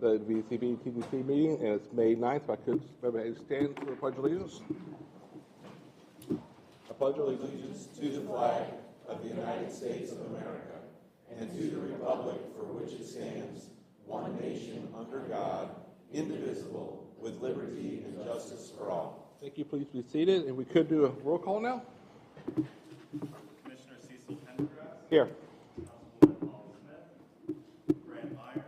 the VCB TDC meeting, and it's May 9th. If I could everybody stand for the Pledge of Allegiance. I pledge allegiance to the flag of the United States of America and to the republic for which it stands, one nation under God, indivisible, with liberty and justice for all. Thank you. Please be seated, and we could do a roll call now. Commissioner Cecil Pendergrass. Here. Councilwoman Molly Smith. Grant Myers.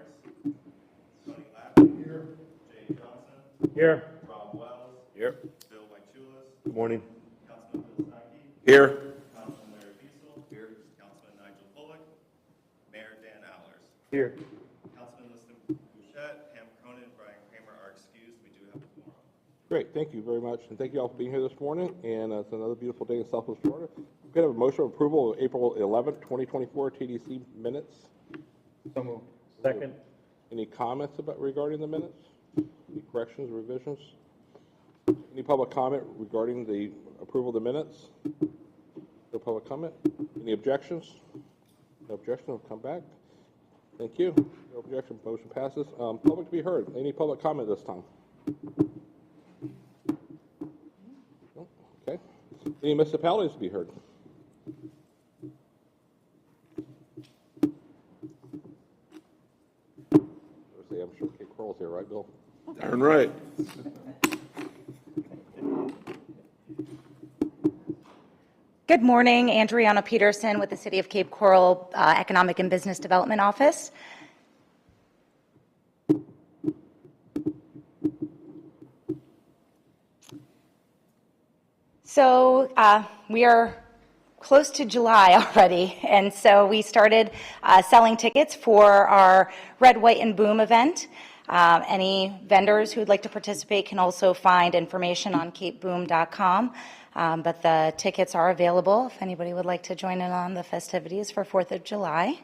Tony Lappin. Here. Jay Johnson. Here. Rob Wells. Here. Bill Wachoulis. Good morning. Councilman Bill Snakey. Here. Councilman Larry Fiesel. Here. Councilman Nigel Bullock. Mayor Dan Allers. Here. Councilman Liston Bouchette, Pam Cronin, and Brian Kramer are excused. We do have a quorum. Great. Thank you very much, and thank you all for being here this morning. And it's another beautiful day in Southwest Florida. We could have a motion of approval of April 11th, 2024 TDC minutes. So moved. Second. Any comments regarding the minutes? Any corrections or revisions? Any public comment regarding the approval of the minutes? No public comment? Any objections? No objection, will come back. Thank you. No objection, motion passes. Public to be heard. Any public comment this time? No? Okay. Any municipalities to be heard? I'm sure Kate Crowell's here, right, Bill? Darn right. Good morning, Andriana Peterson with the City of Cape Coral Economic and Business Development Office. So we are close to July already, and so we started selling tickets for our Red, White, and Boom event. Any vendors who would like to participate can also find information on capeboom.com, but the tickets are available if anybody would like to join in on the festivities for 4th of July.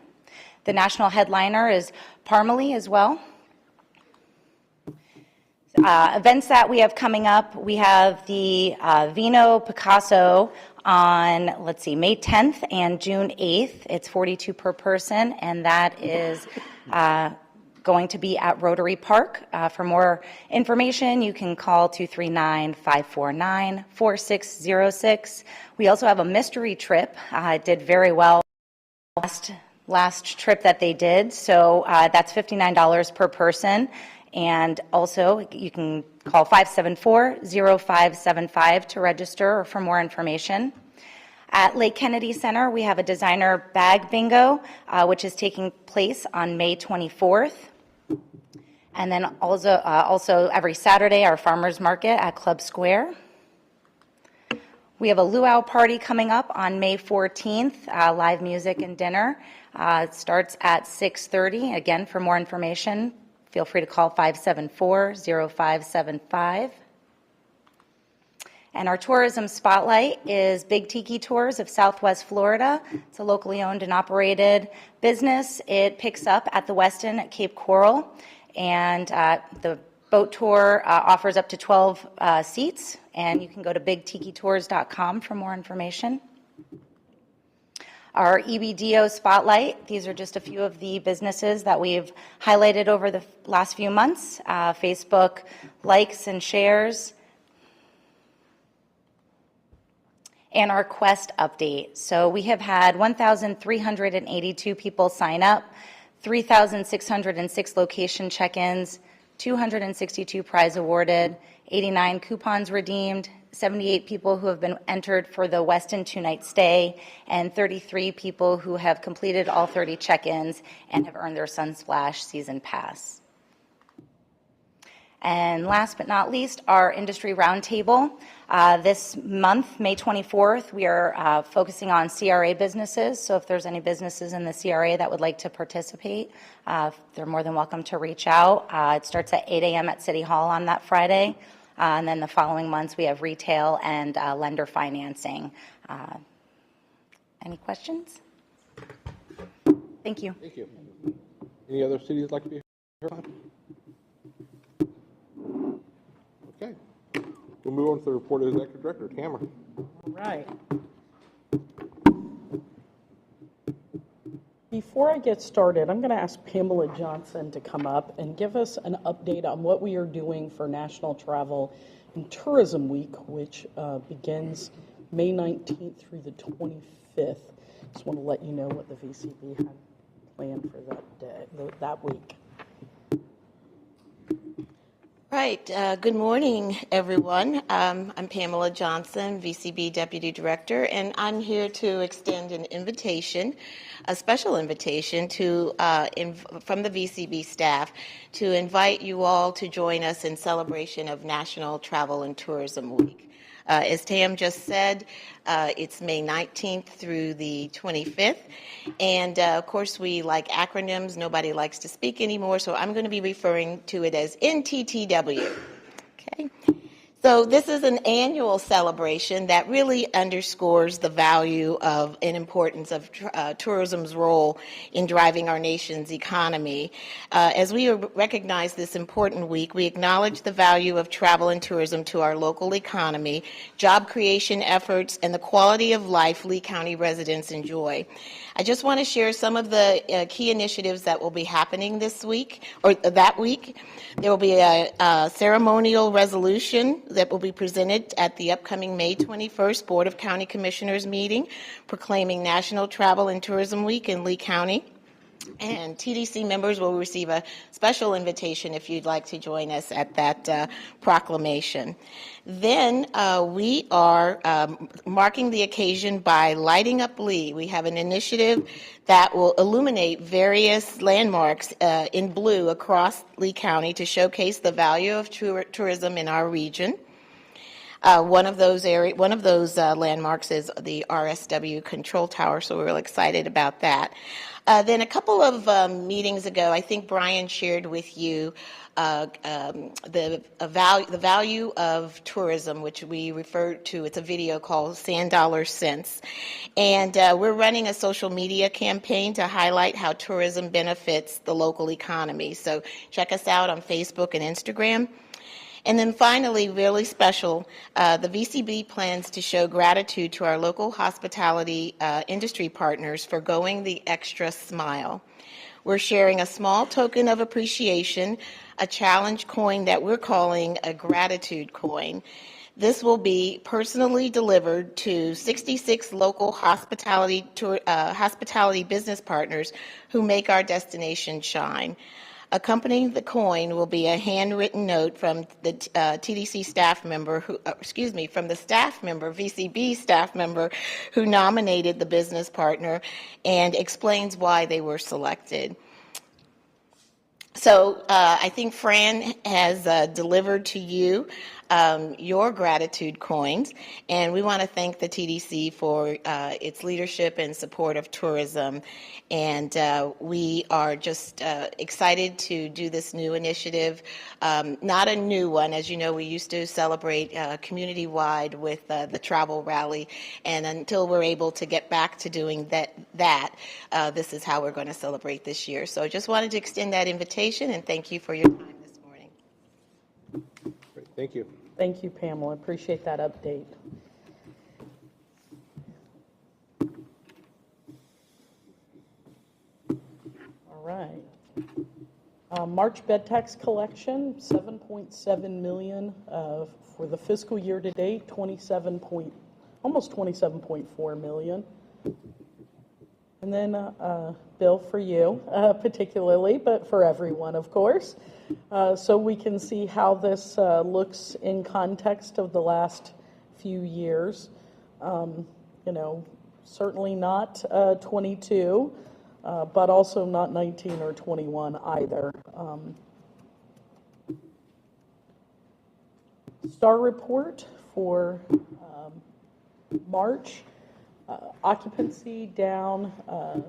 The national headliner is Parmalee as well. Events that we have coming up, we have the Vino Picasso on, May 10th and June 8th. It's $42 per person, and that is going to be at Rotary Park. For more information, you can call 239-549-4606. We also have a mystery trip. It did very well last trip that they did, so that's $59 per person. And also, you can call 574-0575 to register or for more information. At Lake Kennedy Center, we have a designer bag bingo, which is taking place on May 24th. And then also every Saturday, our farmers market at Club Square. We have a luau party coming up on May 14th, live music and dinner. It starts at 6:30. Again, for more information, feel free to call 574-0575. And our tourism spotlight is Big Tiki Tours of Southwest Florida. It's a locally owned and operated business. It picks up at the Westin at Cape Coral, and the boat tour offers up to 12 seats, and you can go to bigtikitours.com for more information. Our EBDO Spotlight, these are just a few of the businesses that we've highlighted over the last few months. Facebook likes and shares. And our Quest update. So we have had 1,382 people sign up, 3,606 location check-ins, 262 prize awarded, 89 coupons redeemed, 78 people who have been entered for the Westin 2-night stay, and 33 people who have completed all 30 check-ins and have earned their Sunsplash season pass. And last but not least, our industry roundtable. This month, May 24th, we are focusing on CRA businesses. So if there's any businesses in the CRA that would like to participate, they're more than welcome to reach out. It starts at 8 a.m. at City Hall on that Friday. And then the following months, we have retail and lender financing. Any questions? Thank you. Thank you. Any other cities like to be heard on? Okay. We'll move on to the report of the Executive Director, Tamara. All right. Before I get started, I'm going to ask Pamela Johnson to come up and give us an update on what we are doing for National Travel and Tourism Week, which begins May 19th through the 25th. Just want to let you know what the VCB had planned for that day, that week. Right. Good morning, everyone. I'm Pamela Johnson, VCB Deputy Director, and I'm here to extend an invitation, a special invitation from the VCB staff to invite you all to join us in celebration of National Travel and Tourism Week. As Tam just said, it's May 19th through the 25th. And of course, we like acronyms. Nobody likes to speak anymore, so I'm going to be referring to it as NTTW. Okay. So this is an annual celebration that really underscores the value of and importance of tourism's role in driving our nation's economy. As we recognize this important week, we acknowledge the value of travel and tourism to our local economy, job creation efforts, and the quality of life Lee County residents enjoy. I just want to share some of the key initiatives that will be happening this week, or that week. There will be a ceremonial resolution that will be presented at the upcoming May 21st Board of County Commissioners meeting, proclaiming National Travel and Tourism Week in Lee County. And TDC members will receive a special invitation if you'd like to join us at that proclamation. Then we are marking the occasion by Lighting Up Lee. We have an initiative that will illuminate various landmarks in blue across Lee County to showcase the value of tourism in our region. One of those landmarks is the RSW Control Tower, so we're really excited about that. Then a couple of meetings ago, I think Brian shared with you the value of tourism, which we refer to. It's a video called Sand Dollar Cents, and we're running a social media campaign to highlight how tourism benefits the local economy. So check us out on Facebook and Instagram. And then finally, really special, the VCB plans to show gratitude to our local hospitality industry partners for going the extra mile. We're sharing a small token of appreciation, a challenge coin that we're calling a gratitude coin. This will be personally delivered to 66 local hospitality business partners who make our destination shine. Accompanying the coin will be a handwritten note from the TDC staff member, from the staff member, VCB staff member, who nominated the business partner and explains why they were selected. So I think Fran has delivered to you your gratitude coins, and we want to thank the TDC for its leadership and support of tourism. And we are just excited to do this new initiative. Not a new one. As you know, we used to celebrate community-wide with the travel rally, and until we're able to get back to doing that, this is how we're going to celebrate this year. So I just wanted to extend that invitation, and thank you for your time this morning. Great, thank you. Thank you, Pamela. Appreciate that update. All right. March bed tax collection, $7.7 million for the fiscal year to date, almost $27.4 million. And then, Bill, for you particularly, but for everyone, of course, so we can see how this looks in context of the last few years. Certainly not 22, but also not 19 or 21 either. Star report for March. Occupancy down a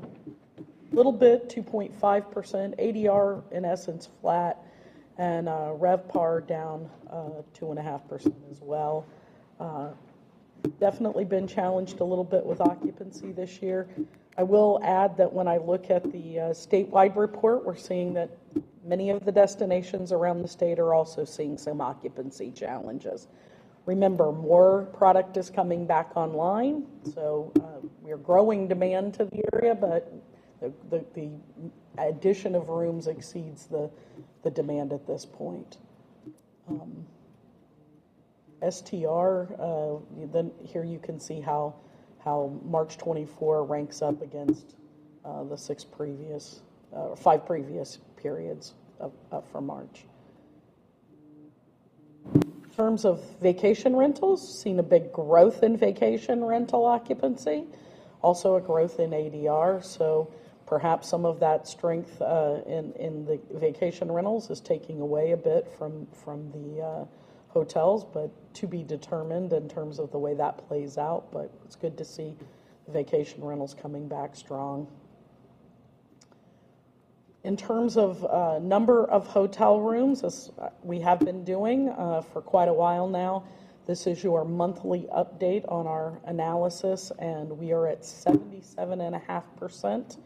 little bit, 2.5%. ADR in essence flat, and RevPAR down 2.5% as well. Definitely been challenged a little bit with occupancy this year. I will add that when I look at the statewide report, we're seeing that many of the destinations around the state are also seeing some occupancy challenges. Remember, more product is coming back online, so we're growing demand to the area, but the addition of rooms exceeds the demand at this point. STR, then here you can see how March 24 ranks up against the 5 previous periods for March. In terms of vacation rentals, seen a big growth in vacation rental occupancy, also a growth in ADR, so perhaps some of that strength in the vacation rentals is taking away a bit from the hotels, but to be determined in terms of the way that plays out, but it's good to see the vacation rentals coming back strong. In terms of number of hotel rooms, as we have been doing for quite a while now, this is your monthly update on our analysis, and we are at 77.5%.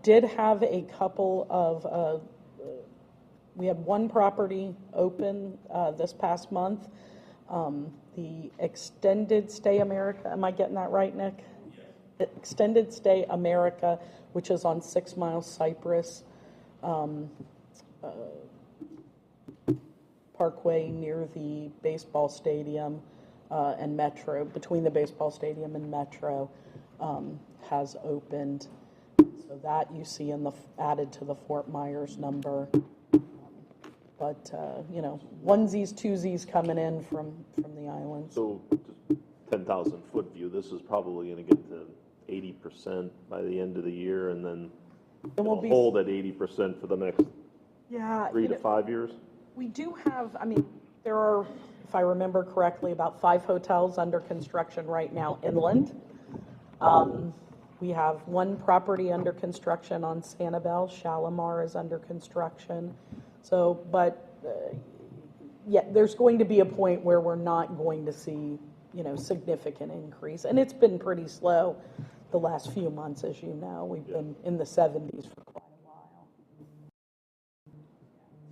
Did have a couple of, we had one property open this past month, the Extended Stay America, am I getting that right, Nick? Yes. Extended Stay America, which is on 6 Mile Cypress Parkway near the baseball stadium and Metro, between the baseball stadium and Metro, has opened. So that you see in the added to the Fort Myers number. But, you know, onesies, twosies coming in from the islands. So, just 10,000 foot view, this is probably going to get to 80% by the end of the year, and then it'll hold at 80% for the next 3 to 5 years? We do have, I mean, there are, if I remember correctly, about 5 hotels under construction right now inland. We have one property under construction on Sanibel. Shalimar is under construction. So, but, yeah, there's going to be a point where we're not going to see, you know, significant increase. And it's been pretty slow the last few months, as you know. We've been in the 70s for quite a while.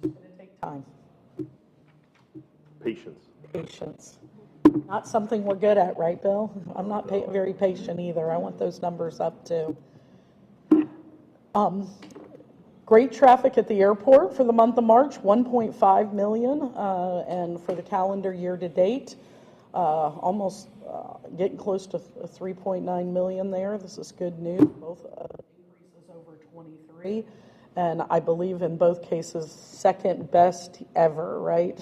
It's going to take time. Patience. Not something we're good at, right, Bill? I'm not very patient either. I want those numbers up too. Great traffic at the airport for the month of March, 1.5 million, and for the calendar year to date, almost getting close to 3.9 million there. This is good news. Both increases over 23, and I believe in both cases second best ever, right?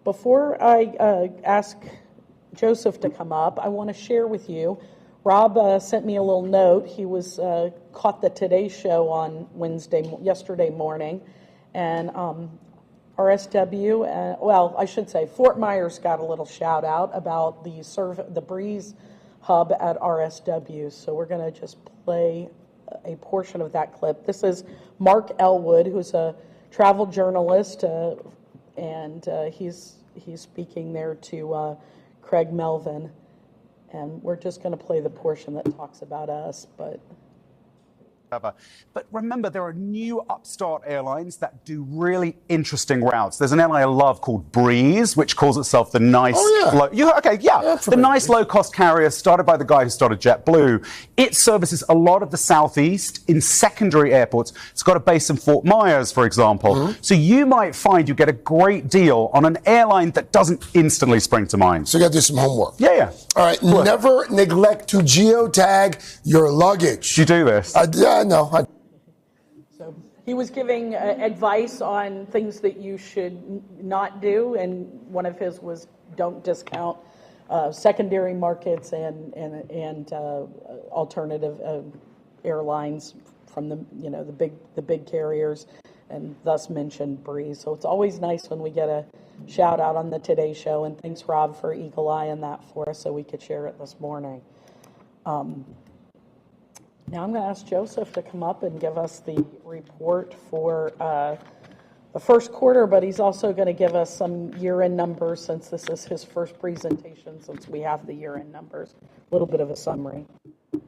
Before I ask Joseph to come up, I want to share with you, Rob sent me a little note. He was caught the Today Show on yesterday morning, and RSW, well, I should say Fort Myers got a little shout out about the Breeze Hub at RSW. So we're going to just play a portion of that clip. This is Mark Elwood, who's a travel journalist, and he's speaking there to Craig Melvin, and we're just going to play the portion that talks about us, but But remember, there are new upstart airlines that do really interesting routes. There's an airline I love called Breeze, which calls itself the nice, the nice low-cost carrier started by the guy who started JetBlue. It services a lot of the Southeast in secondary airports. It's got a base in Fort Myers, for example. So you might find you get a great deal on an airline that doesn't instantly spring to mind. So you got to do some homework. Yeah. All right. Cool. Never neglect to geotag your luggage. Do you do this? No. So he was giving advice on things that you should not do, and one of his was don't discount secondary markets and alternative airlines from the big carriers, and thus mentioned Breeze. So it's always nice when we get a shout out on the Today Show, and thanks Rob for eagle eye on that for us so we could share it this morning. Now I'm going to ask Joseph to come up and give us the report for the first quarter, but he's also going to give us some year-end numbers since this is his first presentation since we have the year-end numbers. A little bit of a summary. All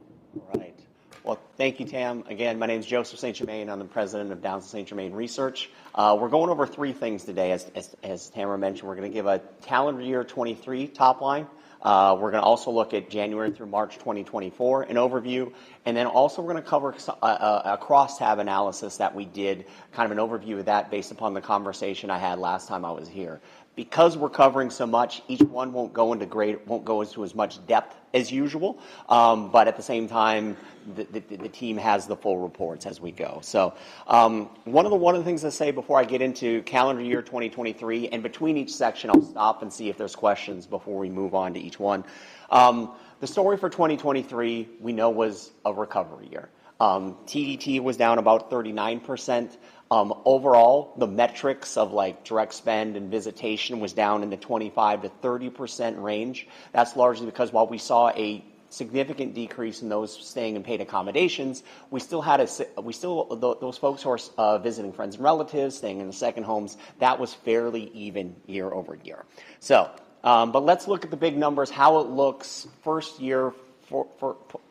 right. Well, thank you, Tam. Again, my name is Joseph St. Germain. I'm the president of Downs St. Germain Research. We're going over 3 things today. As Tamara mentioned, we're going to give a calendar year 23 top line. We're going to also look at January through March 2024, an overview, and then also we're going to cover a crosstab analysis that we did, kind of an overview of that based upon the conversation I had last time I was here. Because we're covering so much, each one won't go into as much depth as usual, but at the same time, the team has the full reports as we go. So one of the things to say before I get into calendar year 2023, and between each section, I'll stop and see if there's questions before we move on to each one. The story for 2023, we know, was a recovery year. TDT was down about 39%. Overall, the metrics of like direct spend and visitation was down in the 25 to 30% range. That's largely because while we saw a significant decrease in those staying in paid accommodations, we still had those folks who are visiting friends and relatives, staying in the second homes. That was fairly even year over year. So, but let's look at the big numbers, how it looks first year for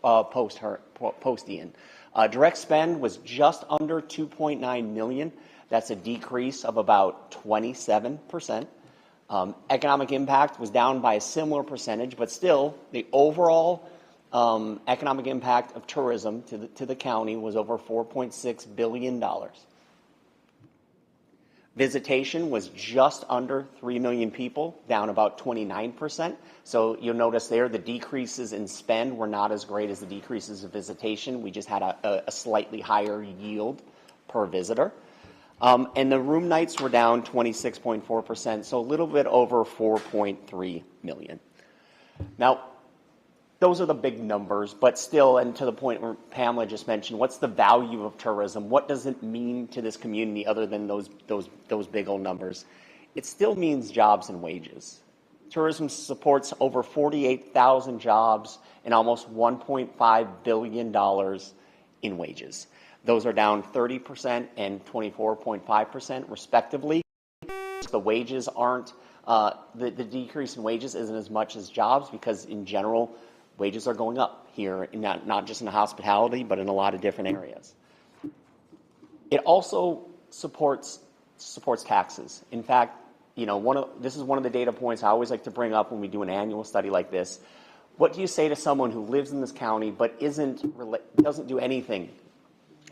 post-Ian. Direct spend was just under 2.9 million. That's a decrease of about 27%. Economic impact was down by a similar percentage, but still, the overall economic impact of tourism to the county was over $4.6 billion. Visitation was just under 3 million people, down about 29%. So you'll notice there the decreases in spend were not as great as the decreases of visitation. We just had a slightly higher yield per visitor. And the room nights were down 26.4%, so a little bit over 4.3 million. Now, those are the big numbers, but still, and to the point where Pamela just mentioned, what's the value of tourism? What does it mean to this community other than those big old numbers? It still means jobs and wages. Tourism supports over 48,000 jobs and almost $1.5 billion in wages. Those are down 30% and 24.5% respectively. The wages aren't, the decrease in wages isn't as much as jobs because in general, wages are going up here, not just in hospitality, but in a lot of different areas. It also supports taxes. In fact, this is one of the data points I always like to bring up when we do an annual study like this. What do you say to someone who lives in this county but doesn't do anything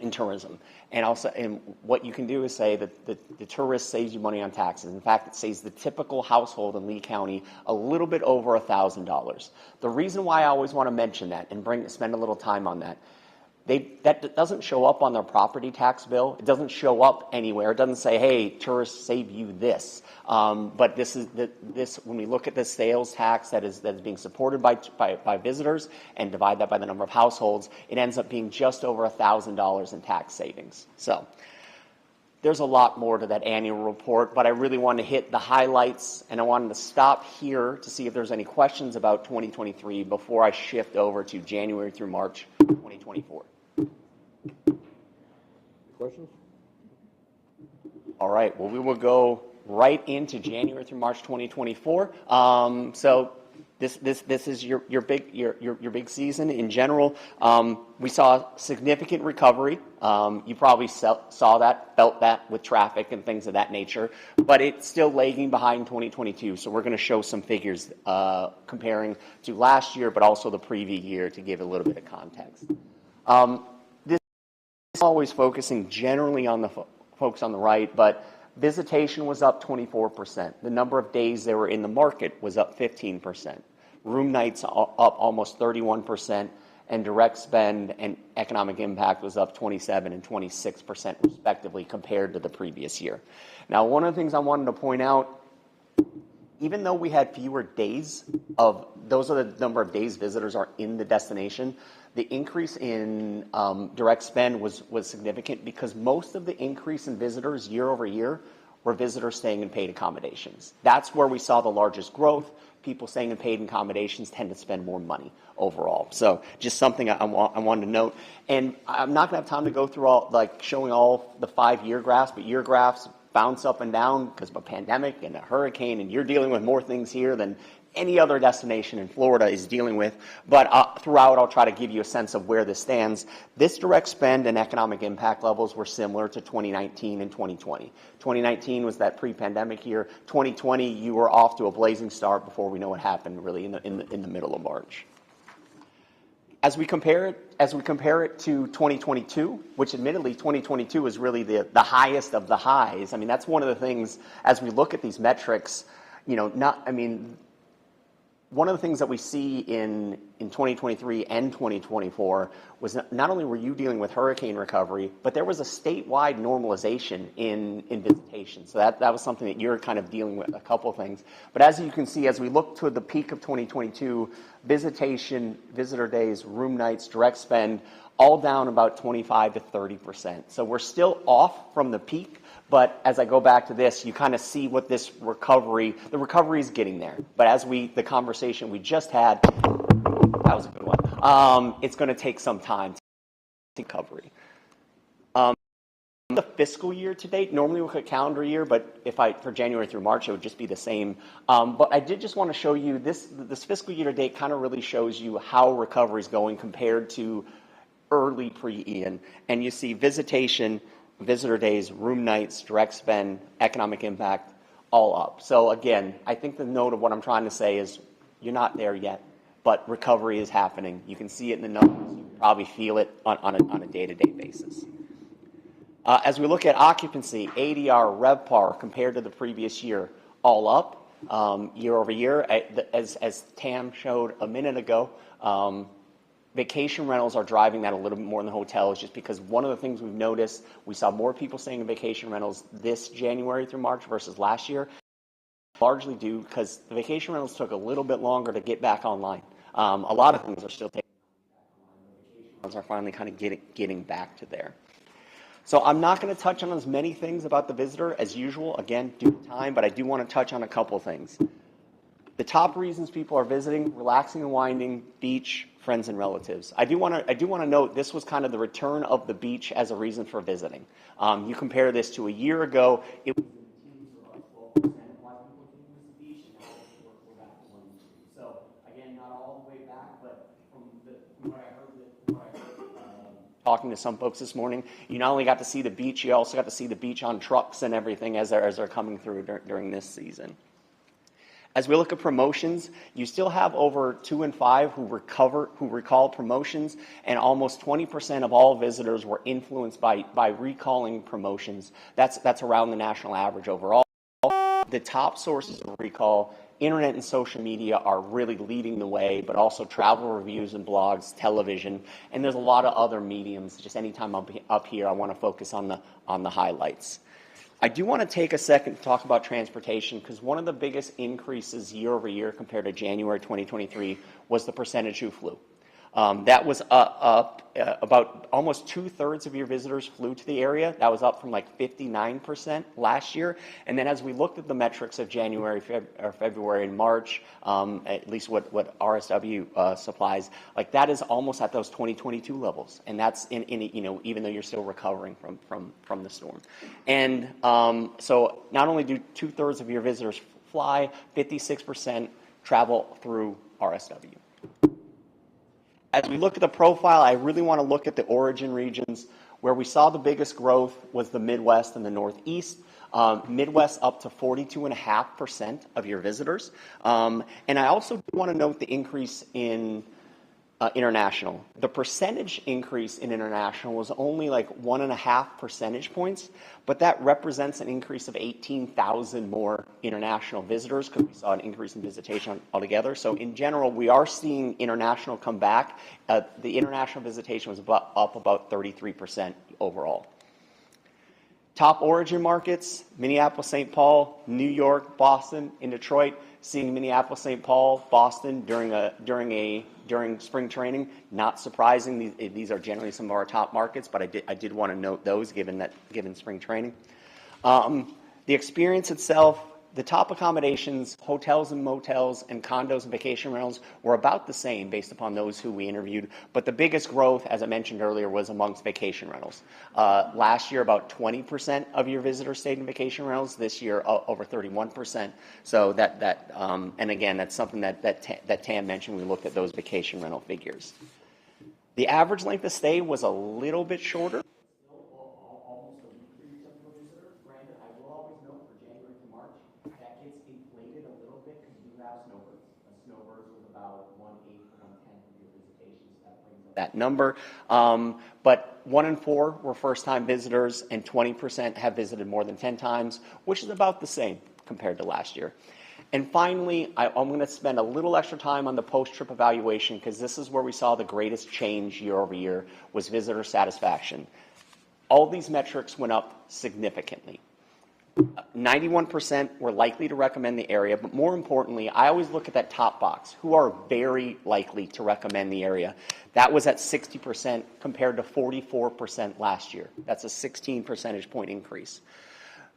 in tourism? And what you can do is say that the tourist saves you money on taxes. In fact, it saves the typical household in Lee County a little bit over $1,000. The reason why I always want to mention that and spend a little time on that, that doesn't show up on their property tax bill. It doesn't show up anywhere. It doesn't say, hey, tourists save you this. But when we look at the sales tax that is being supported by visitors and divide that by the number of households, it ends up being just over $1,000 in tax savings. So there's a lot more to that annual report, but I really wanted to hit the highlights, and I wanted to stop here to see if there's any questions about 2023 before I shift over to January through March 2024. Questions? All right, well, we will go right into January through March 2024. So this is your big season in general. We saw significant recovery. You probably saw that, felt that with traffic and things of that nature, but it's still lagging behind 2022. So we're going to show some figures comparing to last year, but also the previous year to give a little bit of context. This is always focusing generally on the folks on the right, but visitation was up 24%. The number of days they were in the market was up 15%. Room nights up almost 31%, and direct spend and economic impact was up 27 and 26% respectively compared to the previous year. Now, one of the things I wanted to point out, even though we had fewer days those are the number of days visitors are in the destination, the increase in direct spend was significant because most of the increase in visitors year over year were visitors staying in paid accommodations. That's where we saw the largest growth. People staying in paid accommodations tend to spend more money overall. So just something I wanted to note. And I'm not going to have time to go through showing all the 5-year graphs, but year graphs bounce up and down because of a pandemic and a hurricane, and you're dealing with more things here than any other destination in Florida is dealing with. But throughout, I'll try to give you a sense of where this stands. This direct spend and economic impact levels were similar to 2019 and 2020. 2019 was that pre-pandemic year. 2020, you were off to a blazing start before we know what happened really in the middle of March. As we compare it to 2022, which admittedly 2022 is really the highest of the highs. I mean, that's one of the things as we look at these metrics, one of the things that we see in 2023 and 2024 was not only were you dealing with hurricane recovery, but there was a statewide normalization in visitation. So that was something that you're kind of dealing with, a couple of things. But as you can see, as we look to the peak of 2022, visitation, visitor days, room nights, direct spend, all down about 25 to 30%. So we're still off from the peak. But as I go back to this, you kind of see what the recovery is getting there. But as the conversation we just had, that was a good one. It's going to take some time to recovery. The fiscal year to date, normally we look at calendar year, but for January through March, it would just be the same. But I did just want to show you this fiscal year to date kind of really shows you how recovery is going compared to early pre-Ian. And you see visitation, visitor days, room nights, direct spend, economic impact, all up. So again, I think the note of what I'm trying to say is you're not there yet, but recovery is happening. You can see it in the numbers. You can probably feel it on a day-to-day basis. As we look at occupancy, ADR, RevPAR compared to the previous year, all up year over year. As Tam showed a minute ago, vacation rentals are driving that a little bit more than the hotels, just because one of the things we've noticed, we saw more people staying in vacation rentals this January through March versus last year, largely due because the vacation rentals took a little bit longer to get back online. A lot of things are still taking vacation rentals are finally kind of getting back to there. So I'm not going to touch on as many things about the visitor as usual, again, due to time, but I do want to touch on a couple of things. The top reasons people are visiting: relaxing and winding, beach, friends and relatives. I do want to note this was kind of the return of the beach as a reason for visiting. You compare this to a year ago, it was about 12% of why people came to the beach, and now we're back to 1%. So again, not all the way back, but from what I heard, talking to some folks this morning, you not only got to see the beach, you also got to see the beach on trucks and everything as they're coming through during this season. As we look at promotions, you still have over 2 in 5 who recall promotions, and almost 20% of all visitors were influenced by recalling promotions. That's around the national average overall. The top sources of recall, internet and social media, are really leading the way, but also travel reviews and blogs, television, and there's a lot of other mediums. Just anytime I'm up here, I want to focus on the highlights. I do want to take a second to talk about transportation, because one of the biggest increases year over year compared to January 2023 was the percentage who flew. That was up about almost 2/3 of your visitors flew to the area. That was up from like 59% last year. And then as we looked at the metrics of January, February, and March, at least what RSW supplies, like that is almost at those 2022 levels. And that's even though you're still recovering from the storm. And so not only do 2/3 of your visitors fly, 56% travel through RSW. As we look at the profile, I really want to look at the origin regions. Where we saw the biggest growth was the Midwest and the Northeast. Midwest up to 42.5% of your visitors. And I also want to note the increase in international. The percentage increase in international was only like 1.5 percentage points, but that represents an increase of 18,000 more international visitors, because we saw an increase in visitation altogether. So in general, we are seeing international come back. The international visitation was up about 33% overall. Top origin markets: Minneapolis, St. Paul, New York, Boston. In Detroit, seeing Minneapolis, St. Paul, Boston during spring training. Not surprising. These are generally some of our top markets, but I did want to note those given spring training. The experience itself, the top accommodations, hotels and motels, and condos and vacation rentals were about the same based upon those who we interviewed. But the biggest growth, as I mentioned earlier, was amongst vacation rentals. Last year, about 20% of your visitors stayed in vacation rentals. This year, over 31%. So and again, that's something that Tam mentioned. We looked at those vacation rental figures. The average length of stay was a little bit shorter. Almost a week for your typical visitor. Granted, I will always note for January to March, that gets inflated a little bit because you have snowbirds. Snowbirds was about 1/8 to 1/10 of your visitation, so that brings up that number. But 1 in 4 were first-time visitors, and 20% have visited more than 10 times, which is about the same compared to last year. And finally, I'm going to spend a little extra time on the post-trip evaluation because this is where we saw the greatest change year over year was visitor satisfaction. All these metrics went up significantly. 91% were likely to recommend the area, but more importantly, I always look at that top box. Who are very likely to recommend the area? That was at 60% compared to 44% last year. That's a 16 percentage point increase.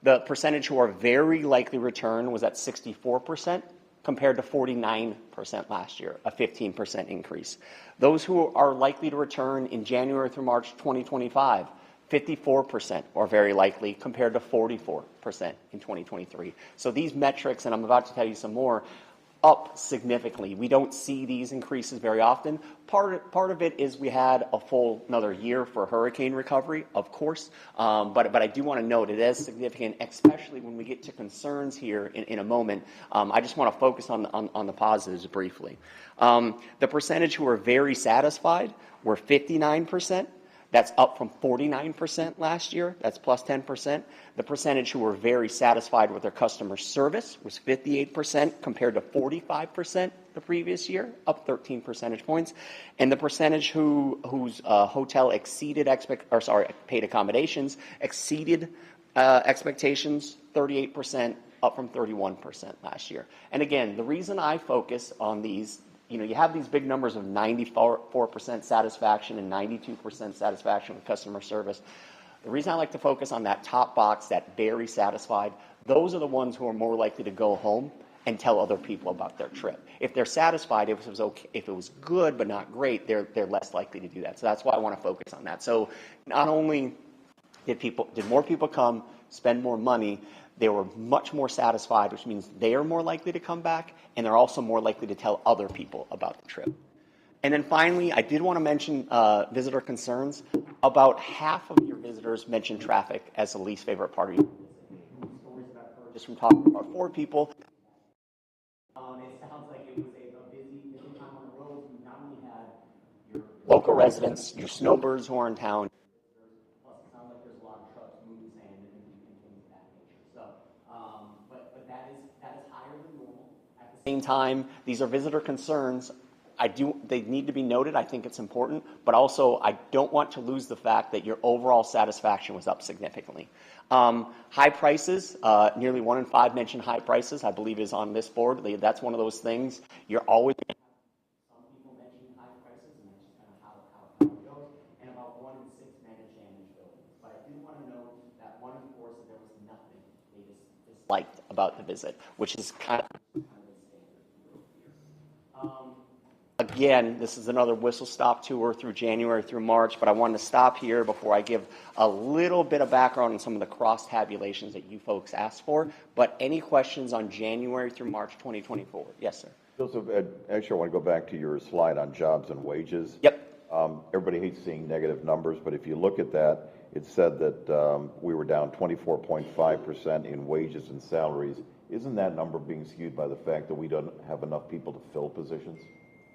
The percentage who are very likely return was at 64% compared to 49% last year, a 15% increase. Those who are likely to return in January through March 2025, 54% are very likely compared to 44% in 2023. So these metrics, and I'm about to tell you some more, up significantly. We don't see these increases very often. Part of it is we had a full another year for hurricane recovery, of course, but I do want to note it is significant, especially when we get to concerns here in a moment. I just want to focus on the positives briefly. The percentage who are very satisfied were 59%. That's up from 49% last year. That's plus 10%. The percentage who were very satisfied with their customer service was 58% compared to 45% the previous year, up 13 percentage points. And the percentage whose hotel exceeded paid accommodations exceeded expectations, 38%, up from 31% last year. And again, the reason I focus on these, you have these big numbers of 94% satisfaction and 92% satisfaction with customer service. The reason I like to focus on that top box, that very satisfied, those are the ones who are more likely to go home and tell other people about their trip. If they're satisfied, if it was okay, if it was good but not great, they're less likely to do that. So that's why I want to focus on that. So not only did more people come, spend more money, they were much more satisfied, which means they are more likely to come back, and they're also more likely to tell other people about the trip. And then finally, I did want to mention visitor concerns. About half of your visitors mentioned traffic as the least favorite part of your visit. Stories that I've heard just from talking about 4 people. It sounds like it was a busy time on the roads. We not only had your local residents, your snowbirds who are in town, plus it sounds like there's a lot of trucks moving sand and things of that nature. So, but that is higher than normal. At the same time, these are visitor concerns. They need to be noted. I think it's important, but also I don't want to lose the fact that your overall satisfaction was up significantly. High prices, nearly 1 in 5 mentioned high prices, I believe is on this board. That's one of those things. You're always going to have some people mentioning high prices, and that's just kind of how it goes. And about 1 in 6 manage damaged buildings. But I do want to note that 1 in 4 said there was nothing they disliked about the visit, which is kind of the standard year over year. Again, this is another whistle-stop tour through January through March, but I wanted to stop here before I give a little bit of background on some of the cross-tabulations that you folks asked for. But any questions on January through March 2024? Yes, sir. Joseph, actually, I want to go back to your slide on jobs and wages. Yep. Everybody hates seeing negative numbers, but if you look at that, it said that we were down 24.5% in wages and salaries. Isn't that number being skewed by the fact that we don't have enough people to fill positions?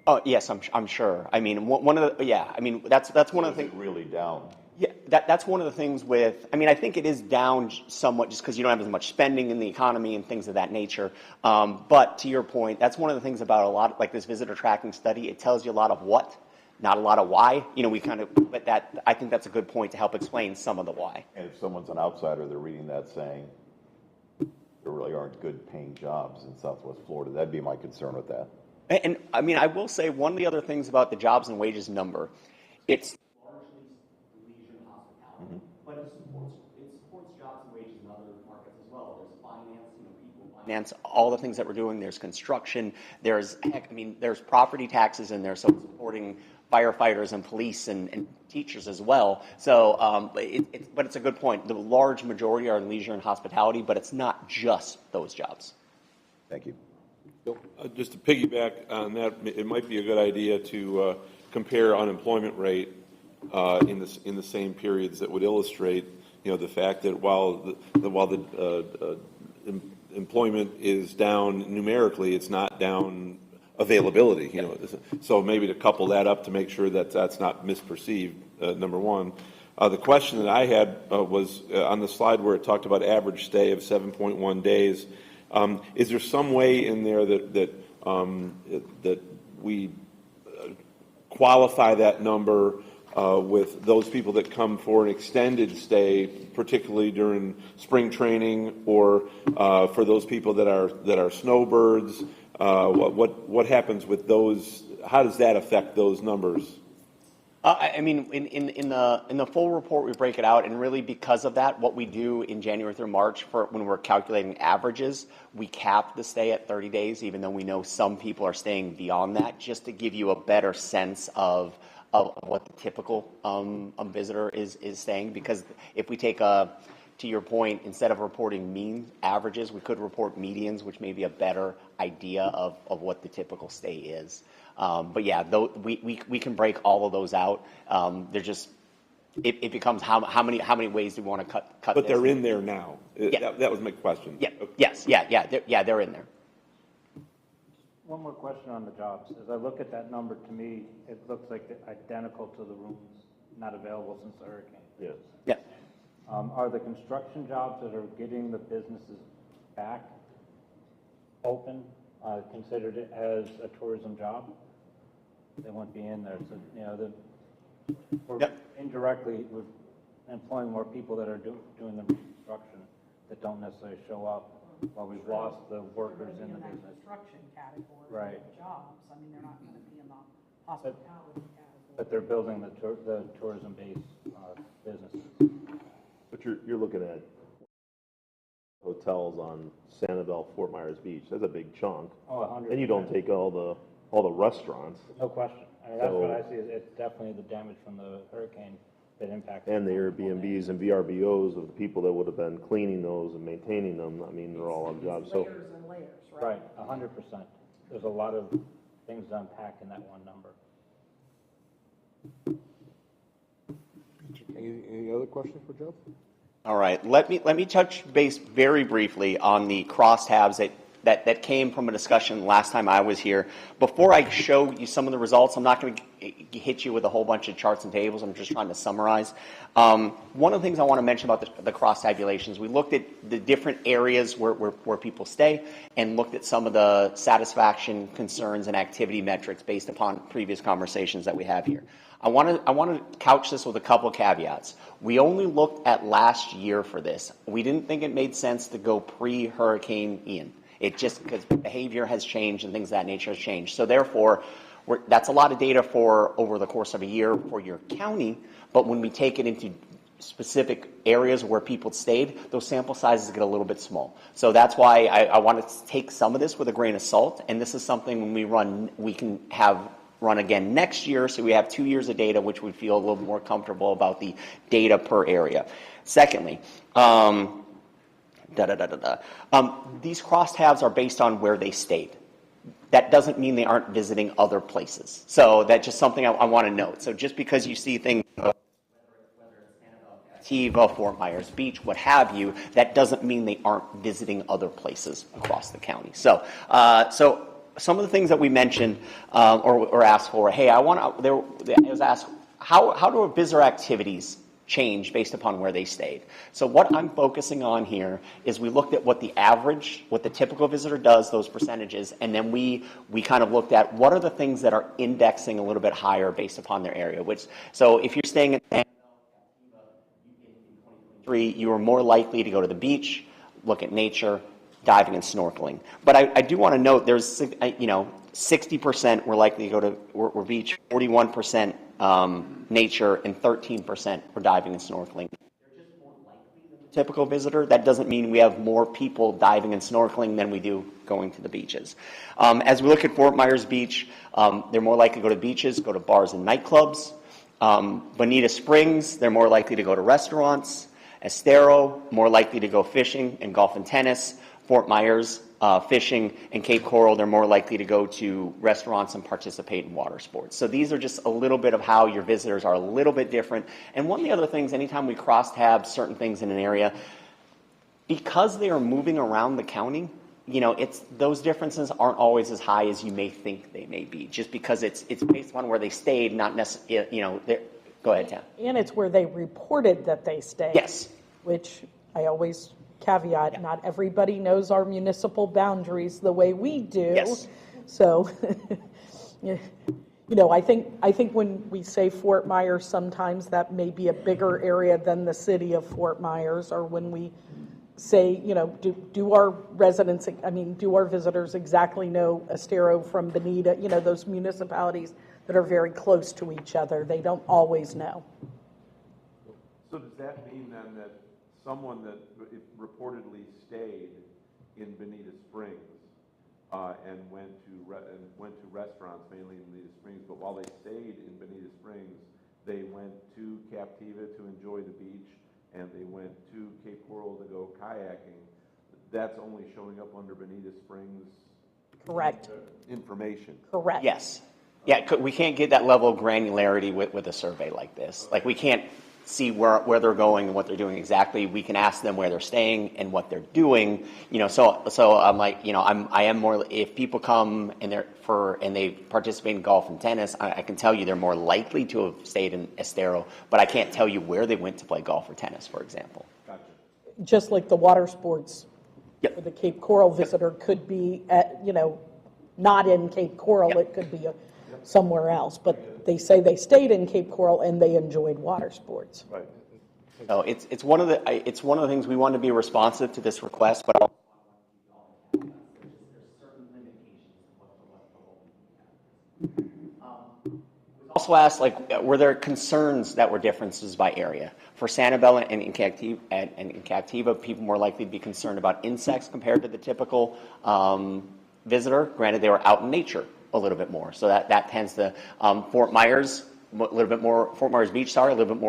Oh yes, I'm sure. I mean, one of the that's one of the things. Really down. Yeah, that's one of the things with. I mean, I think it is down somewhat just because you don't have as much spending in the economy and things of that nature. But to your point, that's one of the things about a lot like this visitor tracking study. It tells you a lot of what, not a lot of why. But I think that's a good point to help explain some of the why. And if someone's an outsider, they're reading that saying there really aren't good paying jobs in Southwest Florida. That'd be my concern with that. And I mean, I will say one of the other things about the jobs and wages number, it's largely leisure and hospitality, but it supports jobs and wages in other markets as well. There's finance, people finance, all the things that we're doing. There's construction, there's property taxes in there, so supporting firefighters and police and teachers as well. So, but it's a good point. The large majority are in leisure and hospitality, but it's not just those jobs. Thank you. Just to piggyback on that, it might be a good idea to compare unemployment rate in the same periods that would illustrate, the fact that while the employment is down numerically, it's not down availability. So maybe to couple that up to make sure that that's not misperceived. Number one, the question that I had was on the slide where it talked about average stay of 7.1 days. Is there some way in there that we qualify that number with those people that come for an extended stay, particularly during spring training, or for those people that are snowbirds? What happens with those? How does that affect those numbers? In the full report, we break it out, and really because of that, what we do in January through March when we're calculating averages, we cap the stay at 30 days, even though we know some people are staying beyond that, just to give you a better sense of what the typical visitor is staying. Because if we take to your point, instead of reporting mean averages, we could report medians, which may be a better idea of what the typical stay is. But yeah, we can break all of those out. They're just it becomes how many ways do we want to cut. But they're in there now. Yeah. That was my question. Yeah. Yes. Yeah. They're in there. One more question on the jobs. As I look at that number, to me, it looks like they're identical to the rooms not available since the hurricane. Yes. Yeah. Are the construction jobs that are getting the businesses back open considered it as a tourism job? They won't be in there. So, indirectly, we're employing more people that are doing the reconstruction that don't necessarily show up. Well, we've lost the workers in the business. Construction category. Right. Jobs. They're not going to be in the hospitality category. But they're building the tourism-based businesses. But you're looking at hotels on Sanibel, Fort Myers Beach. That's a big chunk. Oh, 100%. And you don't take all the restaurants. No question. That's what I see. It's definitely the damage from the hurricane that impacted. And the Airbnbs and VRBOs of the people that would have been cleaning those and maintaining them. They're all on jobs. So Layers and layers, right? Right, 100%. There's a lot of things to unpack in that one number. Any other questions for Joe? All right. Let me touch base very briefly on the crosstabs that came from a discussion last time I was here. Before I show you some of the results, I'm not going to hit you with a whole bunch of charts and tables. I'm just trying to summarize. One of the things I want to mention about the cross tabulations, we looked at the different areas where people stay and looked at some of the satisfaction, concerns, and activity metrics based upon previous conversations that we have here. I want to couch this with a couple of caveats. We only looked at last year for this. We didn't think it made sense to go pre-Hurricane Ian. It just because behavior has changed and things of that nature has changed. So therefore, that's a lot of data for over the course of a year for your county. But when we take it into specific areas where people stayed, those sample sizes get a little bit small. So that's why I want to take some of this with a grain of salt. And this is something when we run, we can have run again next year, so we have 2 years of data, which we feel a little more comfortable about the data per area. Secondly, these crosstabs are based on where they stayed. That doesn't mean they aren't visiting other places. So that's just something I want to note. So just because you see things, whether it's Tiva, Fort Myers Beach, what have you, that doesn't mean they aren't visiting other places across the county. So, some of the things that we mentioned or asked for, hey, I was asked, how do visitor activities change based upon where they stayed? So what I'm focusing on here is we looked at what the average, what the typical visitor does, those percentages, and then we kind of looked at what are the things that are indexing a little bit higher based upon their area. So if you're staying at in 2023, you are more likely to go to the beach, look at nature, diving and snorkeling. But I do want to note there's 60% were likely to go to or beach, 41% nature, and 13% were diving and snorkeling. They're just more likely than the typical visitor. That doesn't mean we have more people diving and snorkeling than we do going to the beaches. As we look at Fort Myers Beach, they're more likely to go to beaches, go to bars and nightclubs. Bonita Springs, they're more likely to go to restaurants. Estero, more likely to go fishing and golf and tennis. Fort Myers, fishing, and Cape Coral, they're more likely to go to restaurants and participate in water sports. So these are just a little bit of how your visitors are a little bit different. And one of the other things, anytime we cross-tab certain things in an area, because they are moving around the county, you know, those differences aren't always as high as you may think they may be, just because it's based on where they stayed, not necessarily, you know, go ahead, Tam. And it's where they reported that they stayed. Yes. Which I always caveat, not everybody knows our municipal boundaries the way we do. Yes. So, you know, I think when we say Fort Myers, sometimes that may be a bigger area than the city of Fort Myers, or when we say, you know, do our residents, do our visitors exactly know Estero from Bonita, you know, those municipalities that are very close to each other. They don't always know. So does that mean then that someone that reportedly stayed in Bonita Springs and went to restaurants, mainly in Bonita Springs, but while they stayed in Bonita Springs, they went to Captiva to enjoy the beach, and they went to Cape Coral to go kayaking, that's only showing up under Bonita Springs? Correct. Information? Correct. Yes. Yeah, we can't get that level of granularity with a survey like this. Like, we can't see where they're going and what they're doing exactly. We can ask them where they're staying and what they're doing. You know, so I'm like, you know, I am more, if people come and they participate in golf and tennis, I can tell you they're more likely to have stayed in Estero, but I can't tell you where they went to play golf or tennis, for example. Gotcha. Just like the water sports. Yep. For the Cape Coral visitor could be at, you know, not in Cape Coral, Yep. it could be somewhere else, but they say they stayed in Cape Coral and they enjoyed water sports. Right. So it's one of the things we want to be responsive to this request, but there's certain limitations to what we also asked, like, were there concerns that were differences by area? For Sanibel and in Captiva, people more likely to be concerned about insects compared to the typical visitor. Granted, they were out in nature a little bit more, so that tends to Fort Myers a little bit more. Fort Myers Beach, a little bit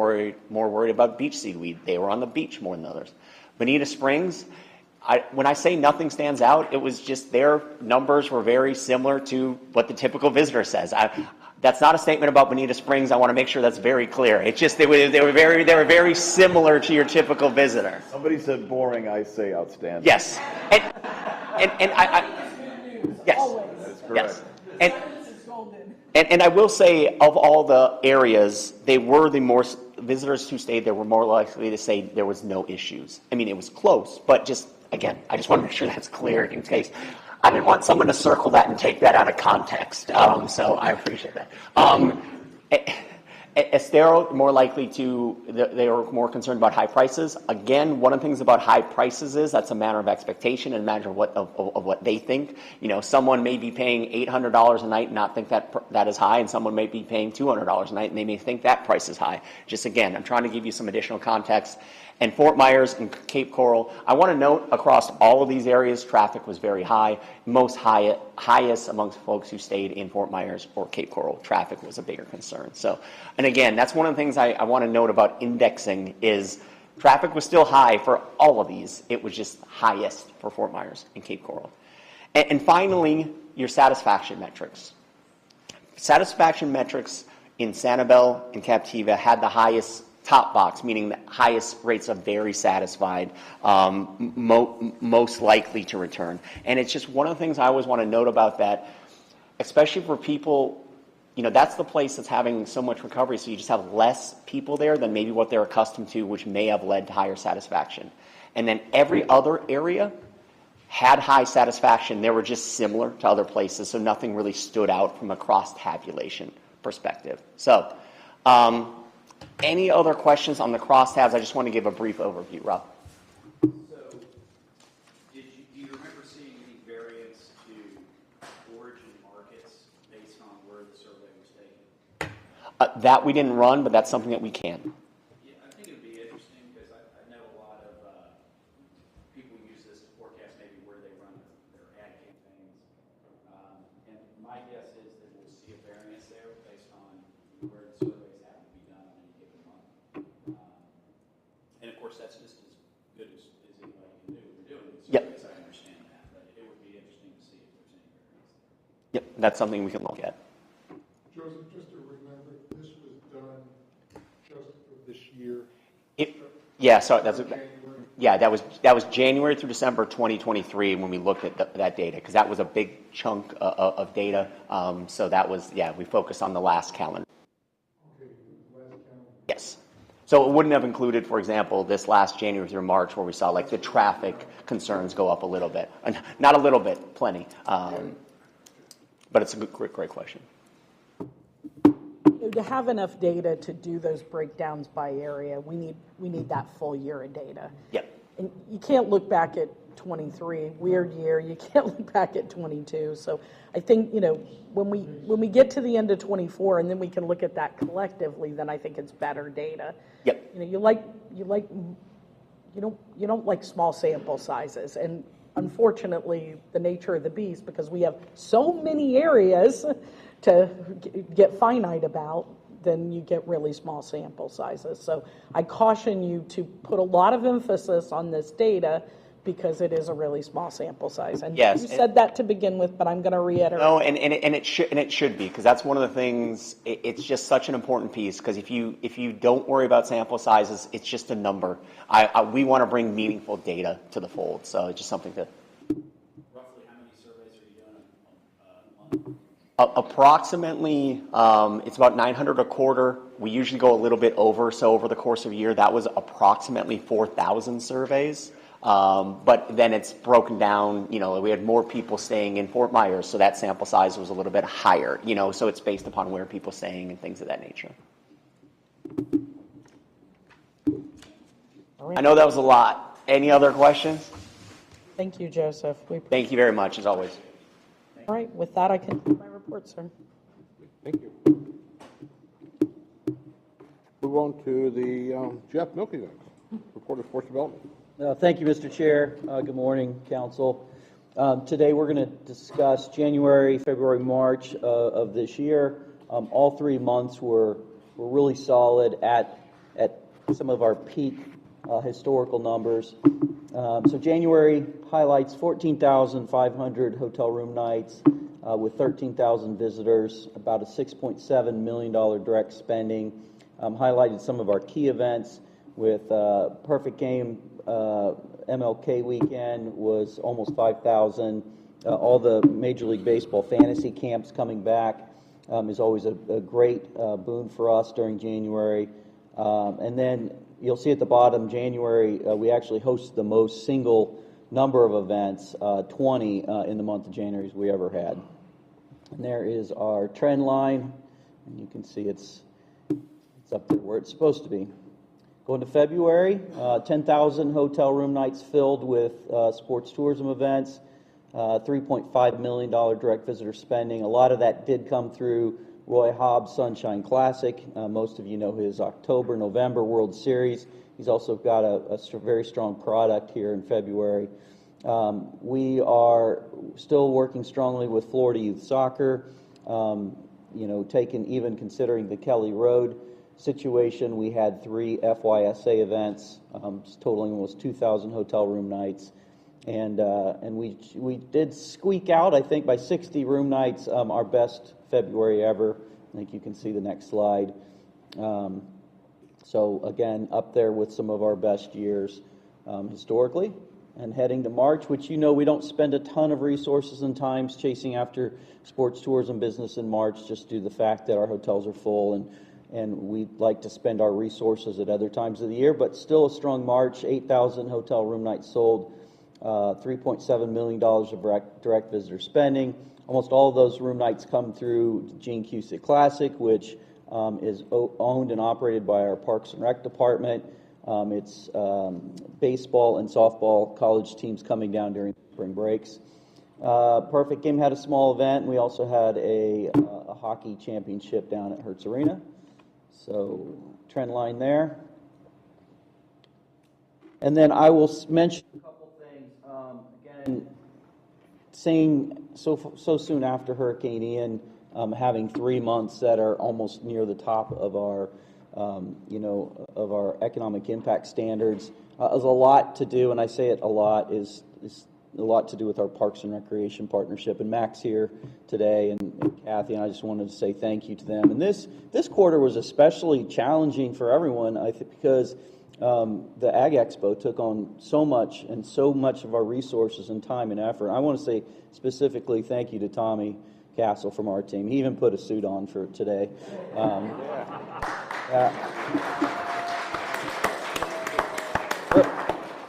more worried about beach seaweed. They were on the beach more than others. Bonita Springs, when I say nothing stands out, it was just their numbers were very similar to what the typical visitor says. That's not a statement about Bonita Springs. I want to make sure that's very clear. It's just they were very similar to your typical visitor. Somebody said boring, I say outstanding. Yes, and I yes, That's correct. yes, and I will say, of all the areas, they were the more visitors who stayed there were more likely to say there was no issues. I mean, it was close, but just again, I just want to make sure that's clear in case. I didn't want someone to circle that and take that out of context, so I appreciate that. Estero, more likely they were more concerned about high prices. Again, one of the things about high prices is that's a matter of expectation and a matter of what they think. You know, someone may be paying $800 a night and not think that is high, and someone may be paying $200 a night and they may think that price is high. Just again, I'm trying to give you some additional context. And Fort Myers and Cape Coral, I want to note across all of these areas, traffic was very high. Highest amongst folks who stayed in Fort Myers or Cape Coral, traffic was a bigger concern. So, and again, that's one of the things I want to note about indexing is traffic was still high for all of these. It was just highest for Fort Myers and Cape Coral. And finally, your satisfaction metrics. Satisfaction metrics in Sanibel and Captiva had the highest top box, meaning the highest rates of very satisfied, most likely to return. And it's just one of the things I always want to note about that, especially for people, you know, that's the place that's having so much recovery, so you just have less people there than maybe what they're accustomed to, which may have led to higher satisfaction. And then every other area had high satisfaction. They were just similar to other places, so nothing really stood out from a cross-tabulation perspective. So, any other questions on the crosstabs? I just want to give a brief overview, Rob. So, do you remember seeing any variance to origin markets based on where the survey was taken? That we didn't run, but that's something that we can. Yeah, I think it would be interesting because I know a lot of that's something we can look at. Joseph, just to remember, this was done just for this year. Yeah, sorry, that was January through December 2023 when we looked at that data, because that was a big chunk of data. So that was, we focused on the last calendar. Okay, last calendar. Yes. So it wouldn't have included, for example, this last January through March where we saw like the traffic concerns go up a little bit. Not a little bit, plenty. But it's a great question. To have enough data to do those breakdowns by area, we need that full year of data. Yep. And you can't look back at 23, weird year. You can't look back at 22. So I think, when we get to the end of 24 and then we can look at that collectively, then I think it's better data. Yep. You don't like small sample sizes, and unfortunately, the nature of the beast, because we have so many areas to get finite about, then you get really small sample sizes. So I caution you to put a lot of emphasis on this data because it is a really small sample size. And yes, you said that to begin with, but I'm going to reiterate. No, and it should be, because that's one of the things. It's just such an important piece, because if you don't worry about sample sizes, it's just a number. We want to bring meaningful data to the fold, so it's just something to. Roughly how many surveys are you doing a month? Approximately, it's about 900 a quarter. We usually go a little bit over, so over the course of a year, that was approximately 4,000 surveys. But then it's broken down, we had more people staying in Fort Myers, so that sample size was a little bit higher, so it's based upon where people are staying and things of that nature. I know that was a lot. Any other questions? Thank you, Joseph. Thank you very much, as always. All right, with that, I conclude my report, sir. Thank you. Move on to the Jeff Milkey next. Report of Force Development. Thank you, Mr. Chair. Good morning, Council. Today we're going to discuss January, February, March of this year. All 3 months were really solid at some of our peak historical numbers. So January highlights 14,500 hotel room nights with 13,000 visitors, about a $6.7 million direct spending. Highlighted some of our key events with Perfect Game. MLK weekend was almost 5,000. All the Major League Baseball fantasy camps coming back is always a great boon for us during January. And then you'll see at the bottom, January, we actually hosted the most single number of events, 20 in the month of January as we ever had. And there is our trend line, and you can see it's up there where it's supposed to be. Going to February, 10,000 hotel room nights filled with sports tourism events, $3.5 million direct visitor spending. A lot of that did come through Roy Hobbs Sunshine Classic. Most of you know his October, November World Series. He's also got a very strong product here in February. We are still working strongly with Florida Youth Soccer, even considering the Kelly Road situation. We had 3 FYSA events, totaling almost 2,000 hotel room nights, and we did squeak out, I think, by 60 room nights, our best February ever. I think you can see the next slide. So again, up there with some of our best years historically. And heading to March, which we don't spend a ton of resources and times chasing after sports tourism business in March, just due to the fact that our hotels are full and we'd like to spend our resources at other times of the year, but still a strong March, 8,000 hotel room nights sold, $3.7 million of direct visitor spending. Almost all of those room nights come through Gene Cusick Classic, which is owned and operated by our Parks and Rec department. It's baseball and softball college teams coming down during spring breaks. Perfect Game had a small event, and we also had a hockey championship down at Hertz Arena. So trend line there. And then I will mention a couple things. Again, seeing so soon after Hurricane Ian, having 3 months that are almost near the top of our of our economic impact standards. There's a lot to do, and I say it a lot, is a lot to do with our Parks and Recreation partnership. And Max here today, and Kathy, and I just wanted to say thank you to them. And this quarter was especially challenging for everyone, I think, because the Ag Expo took on so much of our resources and time and effort. I want to say specifically thank you to Tommy Castle from our team. He even put a suit on for today.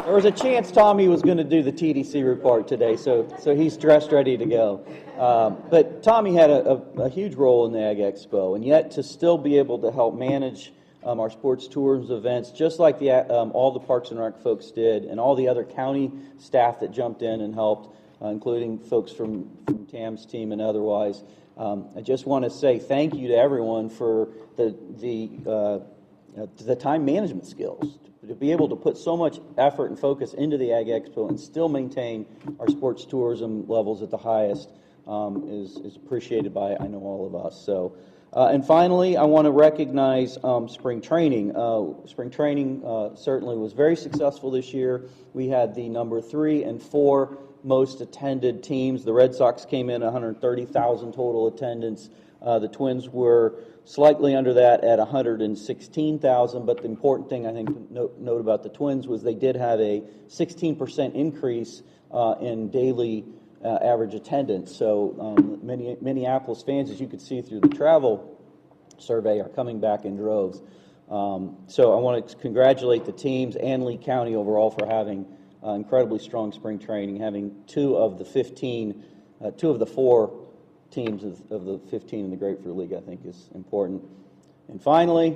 There was a chance Tommy was going to do the TDC report today, so he's dressed ready to go. But Tommy had a huge role in the Ag Expo, and yet to still be able to help manage our sports tourism events, just like all the Parks and Rec folks did, and all the other county staff that jumped in and helped, including folks from Tam's team and otherwise. I just want to say thank you to everyone for the time management skills. To be able to put so much effort and focus into the Ag Expo and still maintain our sports tourism levels at the highest is appreciated by, I know, all of us. So, and finally, I want to recognize spring training. Spring training certainly was very successful this year. We had the number 3 and 4 most attended teams. The Red Sox came in 130,000 total attendance. The Twins were slightly under that at 116,000, but the important thing I think to note about the Twins was they did have a 16% increase in daily average attendance. So many Minneapolis fans, as you could see through the travel survey, are coming back in droves. So I want to congratulate the teams and Lee County overall for having incredibly strong spring training, having two of the 4 teams of the 15 in the Grapefruit League, I think, is important. And finally,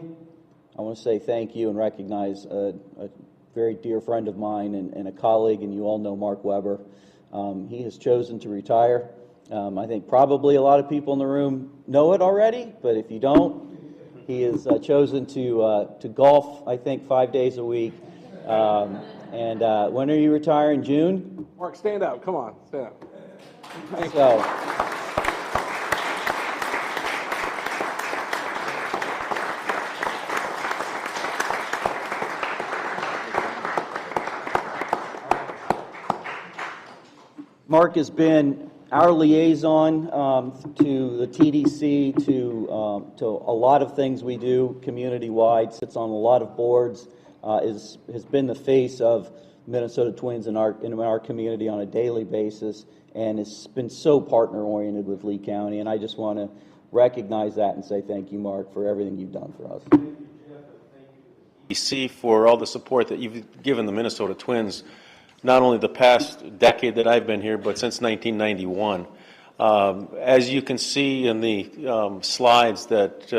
I want to say thank you and recognize a very dear friend of mine and a colleague, and you all know Mark Weber. He has chosen to retire. I think probably a lot of people in the room know it already, but if you don't, he has chosen to golf, I think, 5 days a week. And when are you retiring? June? Mark, stand up. Come on, stand up. Thank you. Mark has been our liaison to the TDC, to a lot of things we do community-wide, sits on a lot of boards, has been the face of Minnesota Twins in our community on a daily basis, and has been so partner-oriented with Lee County. And I just want to recognize that and say thank you, Mark, for everything you've done for us. TDC for all the support that you've given the Minnesota Twins, not only the past decade that I've been here, but since 1991. As you can see in the slides that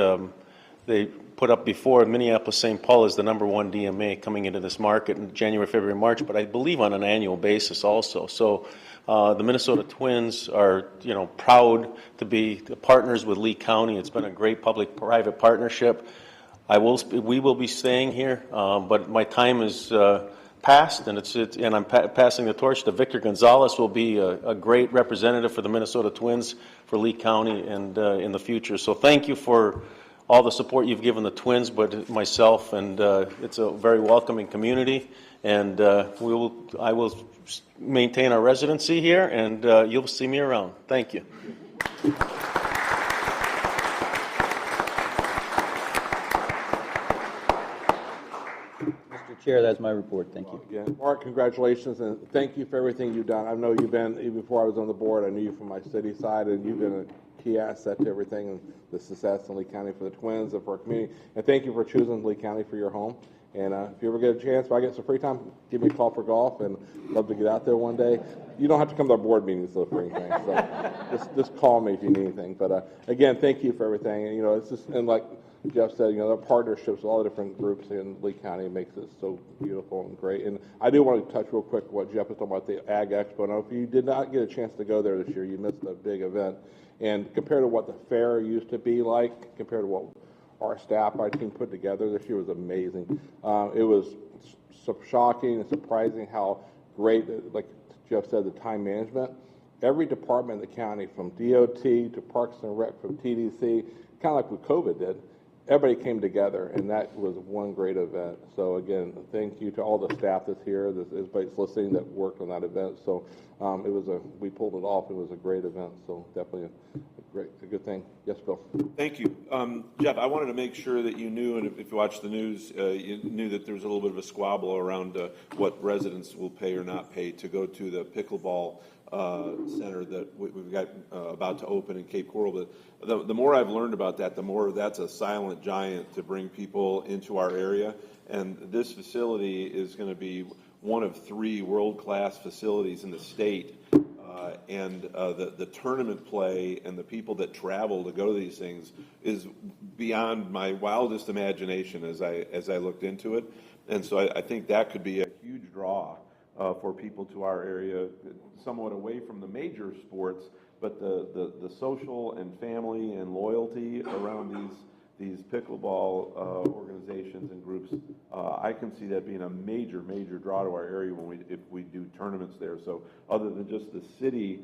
they put up before, Minneapolis-St. Paul is the #1 DMA coming into this market in January, February, March, but I believe on an annual basis also. So the Minnesota Twins are, proud to be partners with Lee County. It's been a great public-private partnership. We will be staying here, but my time is passed, and I'm passing the torch to Victor Gonzalez, who will be a great representative for the Minnesota Twins for Lee County and in the future. So thank you for all the support you've given the Twins, but myself, and it's a very welcoming community, and I will maintain our residency here, and you'll see me around. Thank you. Chair, that's my report. Thank you. Yeah, Mark, congratulations, and thank you for everything you've done. I know you've been, even before I was on the board, I knew you from my city side, and you've been a key asset to everything and the success in Lee County for the Twins and for our community. And thank you for choosing Lee County for your home. And if you ever get a chance, if I get some free time, give me a call for golf, and love to get out there one day. You don't have to come to our board meetings to bring things, so just call me if you need anything. But again, thank you for everything. And it's just, and like Jeff said, the partnerships with all the different groups in Lee County makes it so beautiful and great. And I do want to touch real quick what Jeff was talking about, the Ag Expo. Now, if you did not get a chance to go there this year, you missed a big event. And compared to what the fair used to be like, compared to what our staff, our team put together this year, was amazing. It was so shocking and surprising how great, like Jeff said, the time management. Every department in the county, from DOT to Parks and Rec, from TDC, kind of like what COVID did, everybody came together, and that was one great event. So again, thank you to all the staff that's here, everybody's listening that worked on that event. So we pulled it off. It was a great event. So definitely a good thing. Yes, Bill. Thank you. Jeff, I wanted to make sure that you knew, and if you watched the news, you knew that there was a little bit of a squabble around what residents will pay or not pay to go to the pickleball center that we've got about to open in Cape Coral. But the more I've learned about that, the more that's a silent giant to bring people into our area. And this facility is going to be one of 3 world-class facilities in the state. And the tournament play and the people that travel to go to these things is beyond my wildest imagination as I looked into it. And so I think that could be a huge draw for people to our area, somewhat away from the major sports, but the social and family and loyalty around these pickleball organizations and groups, I can see that being a major draw to our area if we do tournaments there. So other than just the city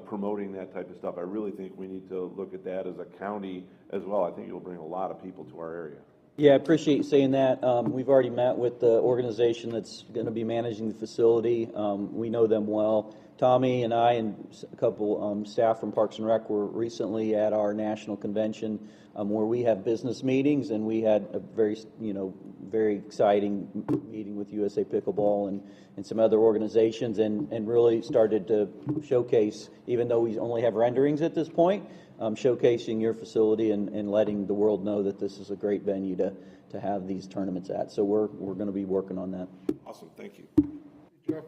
promoting that type of stuff, I really think we need to look at that as a county as well. I think it'll bring a lot of people to our area. Yeah, I appreciate you saying that. We've already met with the organization that's going to be managing the facility. We know them well. Tommy and I and a couple staff from Parks and Rec were recently at our national convention where we have business meetings, and we had a very exciting meeting with USA Pickleball and some other organizations, and really started to showcase, even though we only have renderings at this point, showcasing your facility and letting the world know that this is a great venue to have these tournaments at. So we're going to be working on that. Awesome, thank you. Jeff,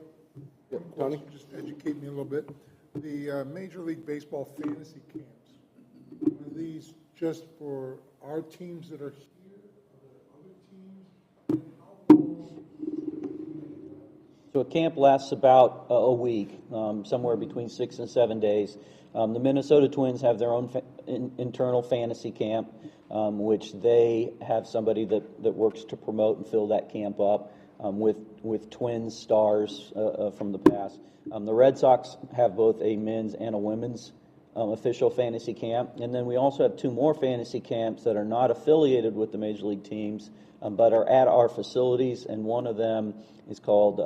Yeah, Tony? just educate me a little bit. The Major League Baseball fantasy camps, are these just for our teams that are here, or other teams? And how long? So a camp lasts about a week, somewhere between 6 and 7 days. The Minnesota Twins have their own internal fantasy camp, which they have somebody that works to promote and fill that camp up with Twins stars from the past. The Red Sox have both a men's and a women's official fantasy camp. And then we also have 2 more fantasy camps that are not affiliated with the Major League teams, but are at our facilities. And one of them is called,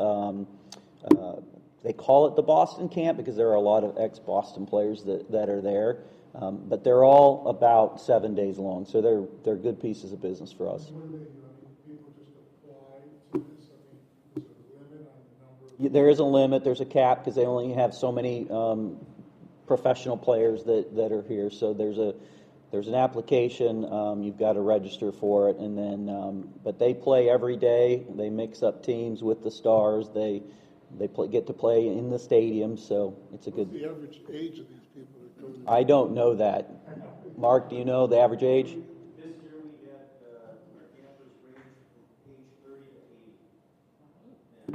they call it the Boston camp because there are a lot of ex-Boston players that are there. But they're all about 7 days long. So they're good pieces of business for us. What do they do? I mean, people just apply to this? I mean, is there a limit on the number of? There is a limit. There's a cap because they only have so many professional players that are here. So there's an application. You've got to register for it, and then but they play every day. They mix up teams with the stars. They get to play in the stadium. So it's a good. What's the average age of these people that go to? I don't know that. Mark, do you know the average age? This year we had, our campers range from age 30 to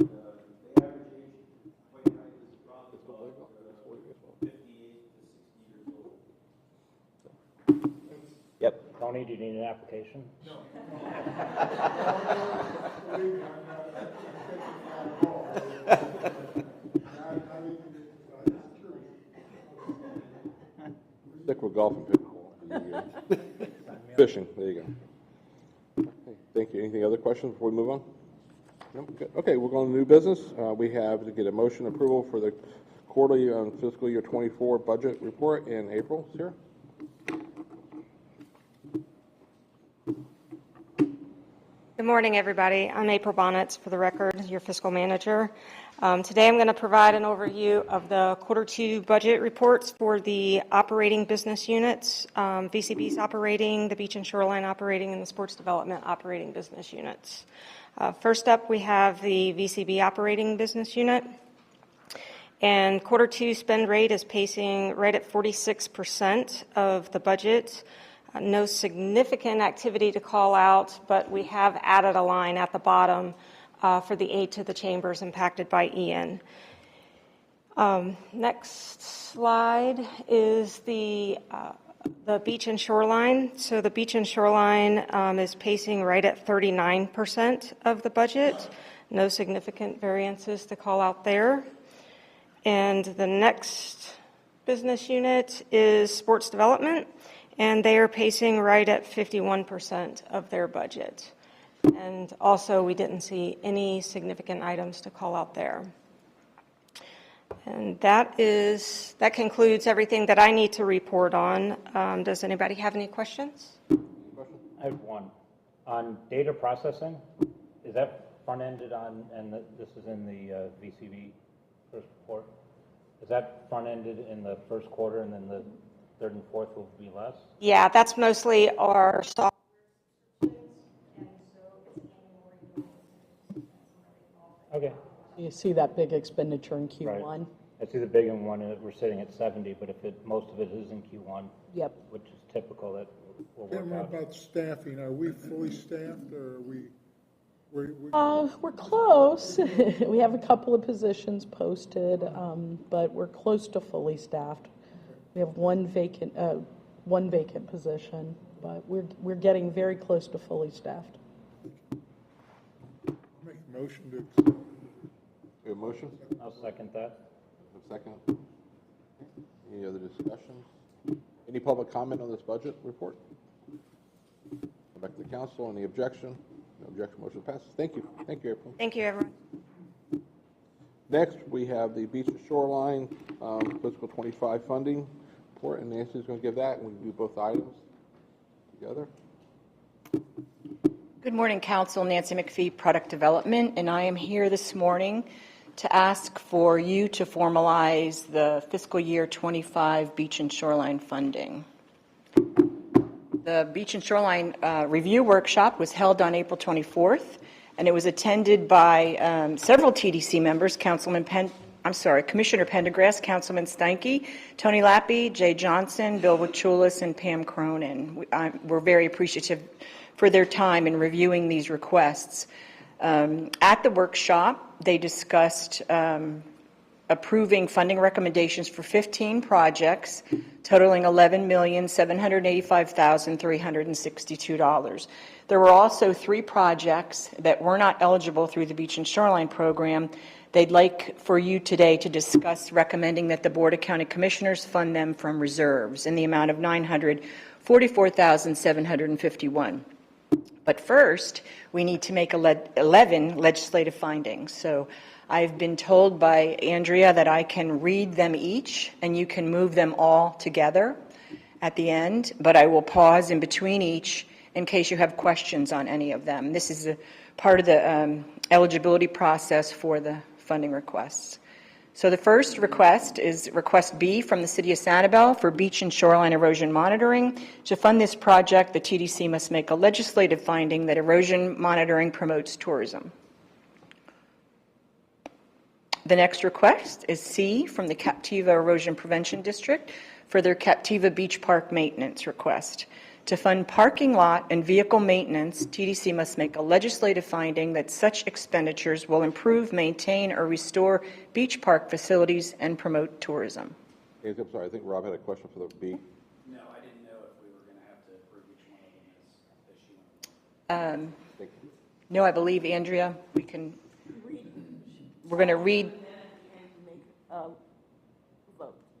80. And the average age, quite frankly, is probably about 58 to 60 years old. Yep. Tony, do you need an application? No. Believe me, I'm not at all. Stick with golf and pickleball. Fishing, there you go. Okay, thank you. Anything other questions before we move on? No? Good. Okay, we're going to new business. We have to get a motion approval for the quarterly fiscal year 24 budget report in April. Sarah? Good morning, everybody. I'm April Bonnets, for the record, your fiscal manager. Today I'm going to provide an overview of the Q2 budget reports for the operating business units, VCB's operating, the Beach and Shoreline operating, and the Sports Development operating business units. First up, we have the VCB operating business unit. And Q2 spend rate is pacing right at 46% of the budget. No significant activity to call out, but we have added a line at the bottom for the aid to the chambers impacted by Ian. Next slide is the Beach and Shoreline. So the Beach and Shoreline is pacing right at 39% of the budget. No significant variances to call out there. And the next business unit is Sports Development. and they are pacing right at 51% of their budget. And also, we didn't see any significant items to call out there. And that concludes everything that I need to report on. Does anybody have any questions? I have one. On data processing, is that front-ended on, and this is in the VCB first report, is that front-ended in the first quarter and then the third and fourth will be less? Yeah, that's mostly our software. Okay. You see that big expenditure in Q1? Right. I see the big one, and we're sitting at 70, but if most of it is in Q1, Yep. which is typical, that will Tim, work what out. about staffing? Are we fully staffed, or are we? We're close. We have a couple of positions posted, but we're close to fully staffed. We have one vacant position, but we're getting very close to fully staffed. Make a motion to accept. We have a motion? I'll second that. A second. Any other discussions? Any public comment on this budget report? Go back to the council. Any objection? No objection. Motion passes. Thank you. Thank you, April. Thank you, everyone. Next, we have the Beach and Shoreline fiscal 25 funding report, and Nancy's going to give that, and we can do both items together. Good morning, Council. Nancy McPhee, Product Development, and I am here this morning to ask for you to formalize the fiscal year 25 Beach and Shoreline funding. The Beach and Shoreline Review Workshop was held on April 24th, and it was attended by several TDC members, Commissioner Pendergrass, Councilman Steinke, Tony Lappy, Jay Johnson, Bill Wachulis, and Pam Cronin. We're very appreciative for their time in reviewing these requests. At the workshop, they discussed approving funding recommendations for 15 projects totaling $11,785,362. There were also 3 projects that were not eligible through the Beach and Shoreline program. They'd like for you today to discuss recommending that the Board of County Commissioners fund them from reserves in the amount of $944,751. But first, we need to make 11 legislative findings. So I've been told by Andrea that I can read them each, and you can move them all together at the end, but I will pause in between each in case you have questions on any of them. This is a part of the eligibility process for the funding requests. So the first request is Request B from the City of Sanibel for beach and shoreline erosion monitoring. To fund this project, the TDC must make a legislative finding that erosion monitoring promotes tourism. The next request is C from the Captiva Erosion Prevention District for their Captiva Beach Park maintenance request. To fund parking lot and vehicle maintenance, TDC must make a legislative finding that such expenditures will improve, maintain, or restore beach park facilities and promote tourism. I'm sorry, I think Rob had a question for the B. No, I didn't know if we were going to have to approve each one of them as she went. No, I believe, Andrea, we're going to read.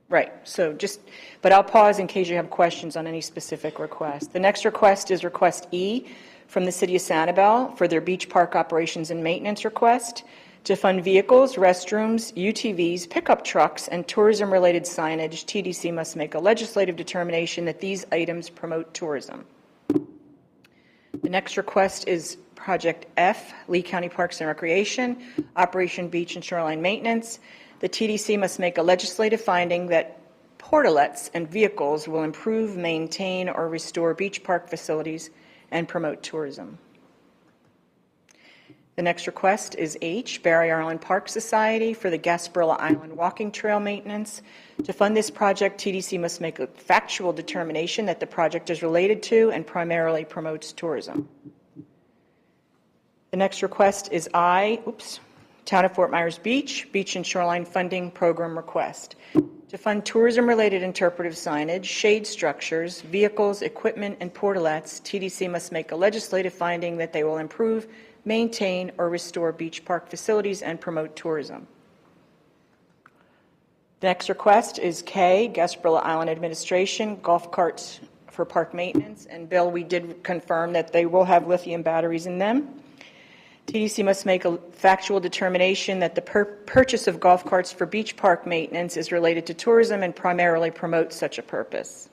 Right, but I'll pause in case you have questions on any specific request. The next request is Request E from the City of Sanibel for their beach park operations and maintenance request. To fund vehicles, restrooms, UTVs, pickup trucks, and tourism-related signage, TDC must make a legislative determination that these items promote tourism. The next request is Project F, Lee County Parks and Recreation, Operation Beach and Shoreline Maintenance. The TDC must make a legislative finding that portalets and vehicles will improve, maintain, or restore beach park facilities and promote tourism. The next request is H, Barrier Island Park Society for the Gasparilla Island Walking Trail Maintenance. To fund this project, TDC must make a factual determination that the project is related to and primarily promotes tourism. The next request is I, Town of Fort Myers Beach, Beach and Shoreline Funding Program Request. To fund tourism-related interpretive signage, shade structures, vehicles, equipment, and portalets, TDC must make a legislative finding that they will improve, maintain, or restore beach park facilities and promote tourism. The next request is K, Gasparilla Island Administration, golf carts for park maintenance. And Bill, we did confirm that they will have lithium batteries in them. TDC must make a factual determination that the purchase of golf carts for beach park maintenance is related to tourism and primarily promotes such a purpose.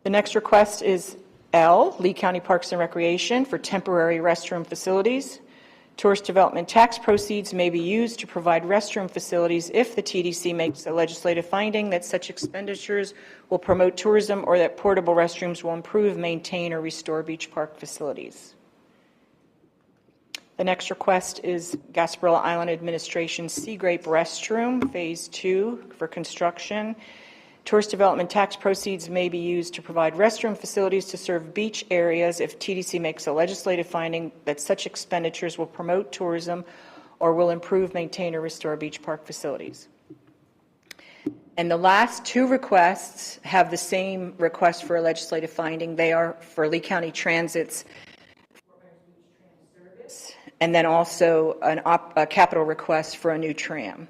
The next request is L, Lee County Parks and Recreation, for temporary restroom facilities. Tourist development tax proceeds may be used to provide restroom facilities if the TDC makes a legislative finding that such expenditures will promote tourism or that portable restrooms will improve, maintain, or restore beach park facilities. The next request is Gasparilla Island Administration Sea Grape Restroom, Phase 2 for construction. Tourist development tax proceeds may be used to provide restroom facilities to serve beach areas if TDC makes a legislative finding that such expenditures will promote tourism or will improve, maintain, or restore beach park facilities. And the last two requests have the same request for a legislative finding. They are for Lee County Transit's and then also a capital request for a new tram.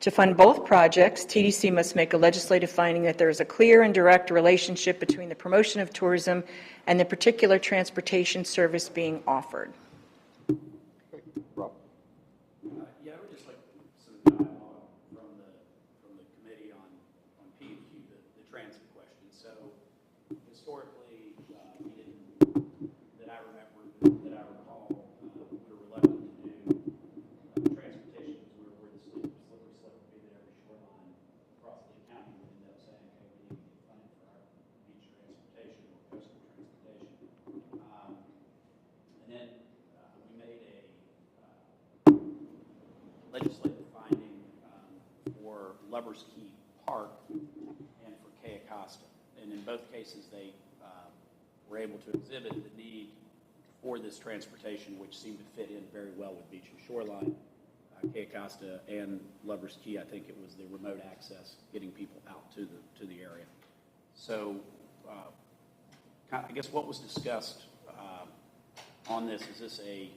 To fund both projects, TDC must make a legislative finding that there is a clear and direct relationship between the promotion of tourism and the particular transportation service being offered. Rob? Yeah, I would just like some dialogue from the committee on PQ, the transit question. So historically, we didn't, that I recall, we were reluctant to do transportation because we were worried the slippery slope would be there every shoreline across Lee County. We ended up saying, okay, we need to get funded for our beach transportation or coastal transportation. And then we made a legislative finding for Lover's Key Park and for Kay Acosta. And in both cases, they were able to exhibit the need for this transportation, which seemed to fit in very well with beach and shoreline. Kay Acosta and Lover's Key, I think it was the remote access, getting people out to the area. So I guess what was discussed on this, is this a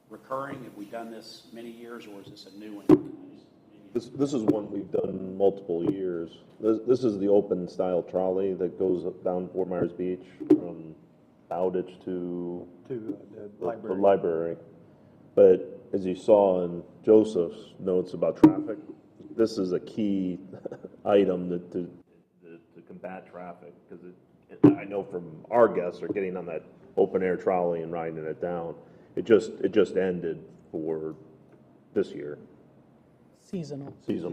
recurring? Have we done this many years, or is this a new one? This is one we've done multiple years. This is the open style trolley that goes up down Fort Myers Beach from Bowditch to the library. But as you saw in Joseph's notes about traffic, this is a key item to combat traffic, because I know from our guests are getting on that open air trolley and riding it down. It just ended for this year. Seasonal. It's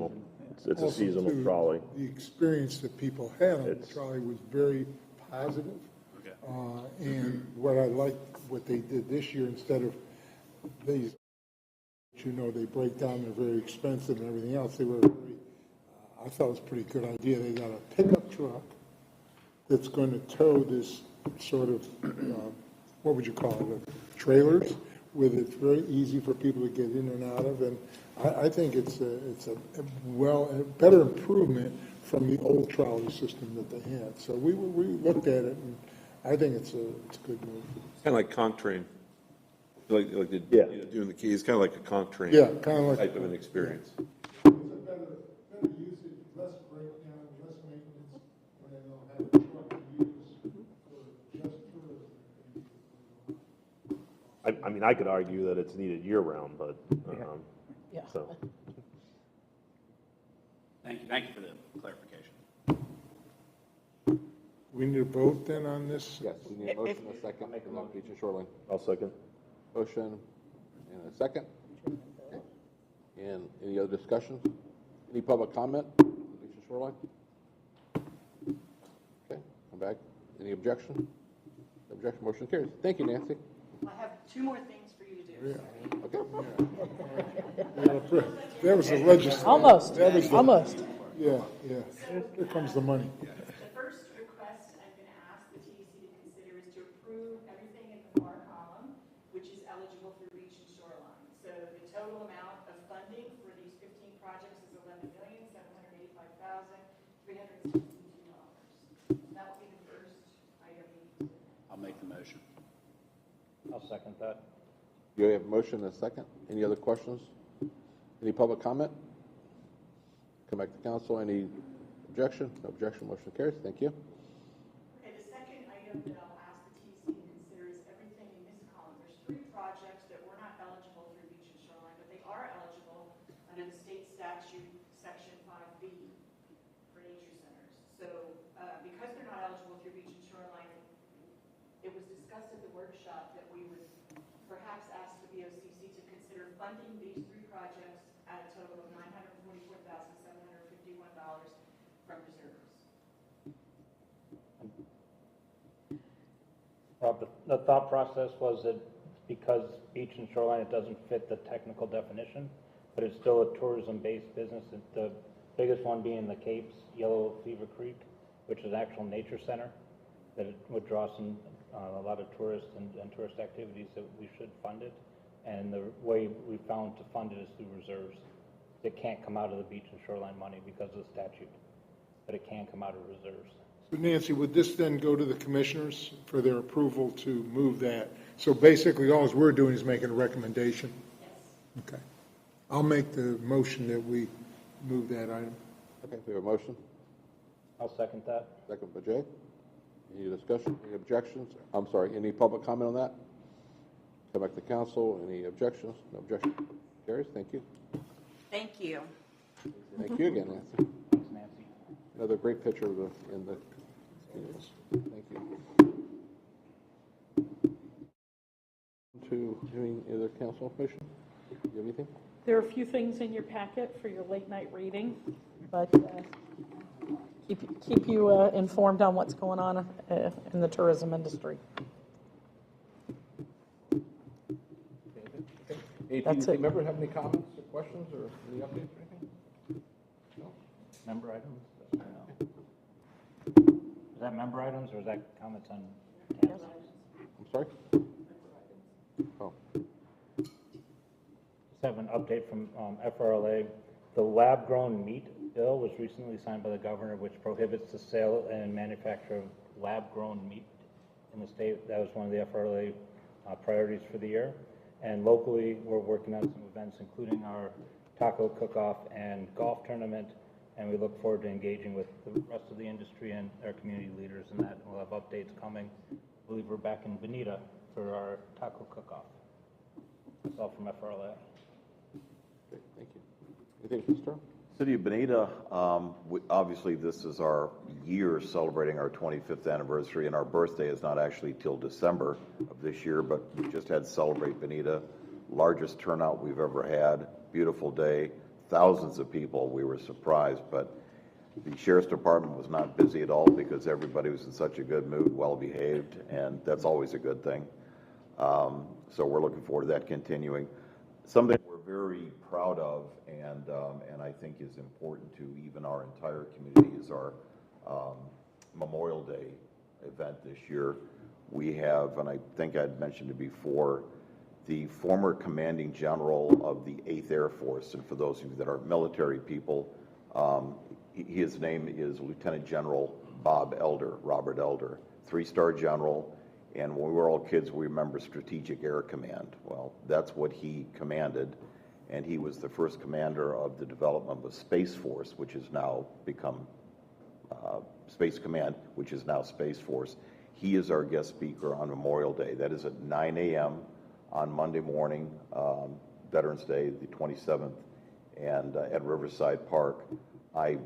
a Also, seasonal too, trolley. The experience that people had on the trolley was very positive. Okay. And what I liked, what they did this year, instead of these, they break down, they're very expensive and everything else, they were very, I thought it was a pretty good idea. They got a pickup truck that's going to tow this sort of, what would you call it, trailers, with it's very easy for people to get in and out of, and I think it's a better improvement from the old trolley system that they had. So we looked at it, and I think it's a good move. Kind of like conch train, like the, doing the keys, kind of like a conch train. Yeah, kind of like type of an experience. It's a better usage, less breakdown, less maintenance, when they don't have a truck to use for just tourism. I mean, I could argue that it's needed year-round, but, so. Thank you for the clarification. We need a vote then on this? Yes, we need a motion and a second on beach and shoreline. I'll second. Motion and a second. Okay. And any other discussions? Any public comment on beach and shoreline? Okay, come back. Any objection? Objection, motion carries. Thank you, Nancy. I have two more things for you to do. Okay. That was the legislature. Almost. That was the- Almost. Yeah. Here comes the money. The first request I'm going to ask the TDC to consider is to approve everything in the far column, which is eligible for beach and shoreline. So the total amount of funding for these 15 projects is $11,785,362. That will be the first item you need to do. I'll make the motion. I'll second that. You have a motion and a second. Any other questions? Any public comment? Come back to council. Any objection? No objection. Motion carries. Thank you. item that I'll ask the TC to consider is everything in this column. There's 3 projects that were not eligible through Beach and Shoreline, but they are eligible under the state statute, Section 5B, for nature centers. So because they're not eligible through Beach and Shoreline, it was discussed at the workshop that we would perhaps ask the BOCC to consider funding these 3 projects at a total of $944,751 from reserves. Rob, the thought process was that because beach and shoreline, it doesn't fit the technical definition, but it's still a tourism-based business. The biggest one being the Capes, Yellow Fever Creek, which is an actual nature center that it would draw a lot of tourists and tourist activities, that we should fund it. And the way we found to fund it is through reserves. It can't come out of the beach and shoreline money because of the statute, but it can come out of reserves. So Nancy, would this then go to the commissioners for their approval to move that? So basically, all we're doing is making a recommendation? Yes. Okay. I'll make the motion that we move that item. Okay, we have a motion. I'll second that. Second by Jay. Any discussion, any objections? I'm sorry, any public comment on that? Come back to council, any objections? No objection. Carries, thank you. Thank you. Thank you again, Nancy. Thanks, Nancy. Another great picture of in the, thank you. To any other council information? Do you have anything? There are a few things in your packet for your late night reading, but keep you informed on what's going on in the tourism industry. Any TDC members have any comments or questions or any updates or anything? No? Member items? No. Is that member items or is that comments on TAMs? I'm sorry? Oh. Just have an update from FRLA. The lab-grown meat bill was recently signed by the governor, which prohibits the sale and manufacture of lab-grown meat in the state. That was one of the FRLA priorities for the year. And locally, we're working on some events, including our taco cook-off and golf tournament, and we look forward to engaging with the rest of the industry and our community leaders in that. We'll have updates coming. I believe we're back in Bonita for our taco cook-off. That's all from FRLA. Great, thank you. Anything, Mr. City of Bonita, obviously this is our year celebrating our 25th anniversary, and our birthday is not actually till December of this year, but we just had Celebrate Bonita, largest turnout we've ever had, beautiful day, thousands of people. We were surprised, but the Sheriff's Department was not busy at all because everybody was in such a good mood, well behaved, and that's always a good thing. So we're looking forward to that continuing. Something we're very proud of and I think is important to even our entire community is our Memorial Day event this year. We have, and I think I'd mentioned it before, the former commanding general of the 8th Air Force, and for those of you that are military people, his name is Lieutenant General Bob Elder, Robert Elder, 3-star general. And when we were all kids, we remember Strategic Air Command. Well, that's what he commanded, and he was the first commander of the development of Space Force, which has now become Space Command, which is now Space Force. He is our guest speaker on Memorial Day. That is at 9 a.m. on Monday morning, Veterans Day, the 27th, and at Riverside Park. I've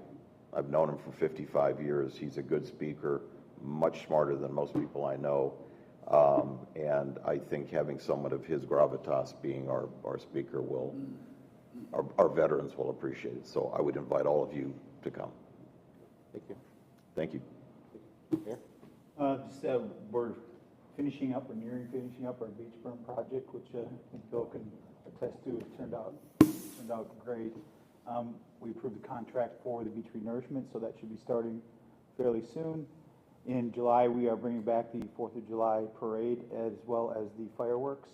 known him for 55 years. He's a good speaker, much smarter than most people I know. And I think having someone of his gravitas being our speaker will, our veterans will appreciate it. So I would invite all of you to come. Thank you. Thank you. Yeah. We're finishing up or nearing finishing up our beach burn project, which I think Bill can attest to. It turned out great. We approved the contract for the beach renourishment, so that should be starting fairly soon. In July, we are bringing back the 4th of July parade as well as the fireworks,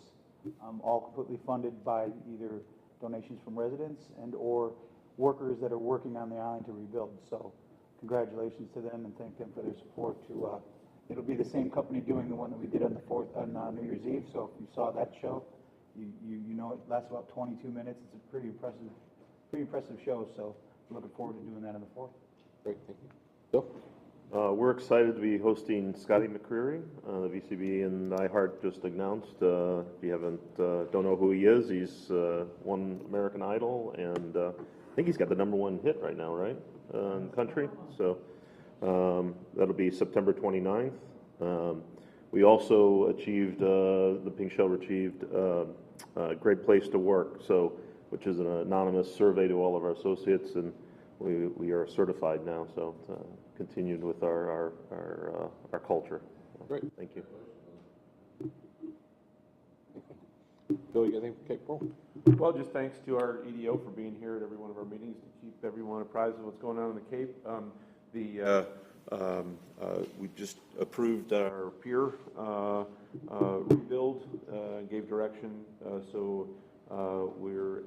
all completely funded by either donations from residents and or workers that are working on the island to rebuild. So congratulations to them and thank them for their support. It'll be the same company doing the one that we did on the 4th on New Year's Eve. So if you saw that show, you know it lasts about 22 minutes. It's a pretty impressive show. So we're looking forward to doing that on the 4th. Great, thank you. Bill? We're excited to be hosting Scotty McCreery. The VCB and iHeart just announced. If you don't know who he is, he's won American Idol, and I think he's got the #1 hit right now, right, in the country. So that'll be September 29th. We also achieved, the Pink Shell achieved Great Place to Work, which is an anonymous survey to all of our associates, and we are certified now, so continued with our culture. Great. Thank you. Bill, you got anything for Cape Pearl? Well, just thanks to our EDO for being here at every one of our meetings to keep everyone apprised of what's going on in the Cape. We just approved our pier rebuild and gave direction.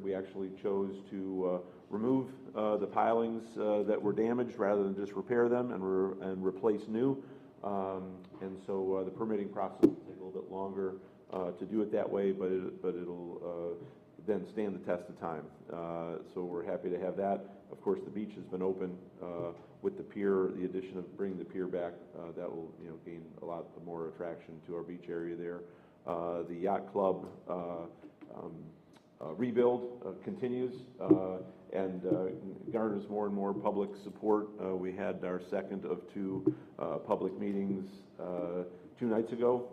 We actually chose to remove the pilings that were damaged rather than just repair them and replace new. The permitting process will take a little bit longer to do it that way, but it'll then stand the test of time. So we're happy to have that. Of course, the beach has been open with the pier. The addition of bringing the pier back, that will gain a lot more attraction to our beach area there. The yacht club rebuild continues and garners more and more public support. We had our second of 2 public meetings 2 nights ago,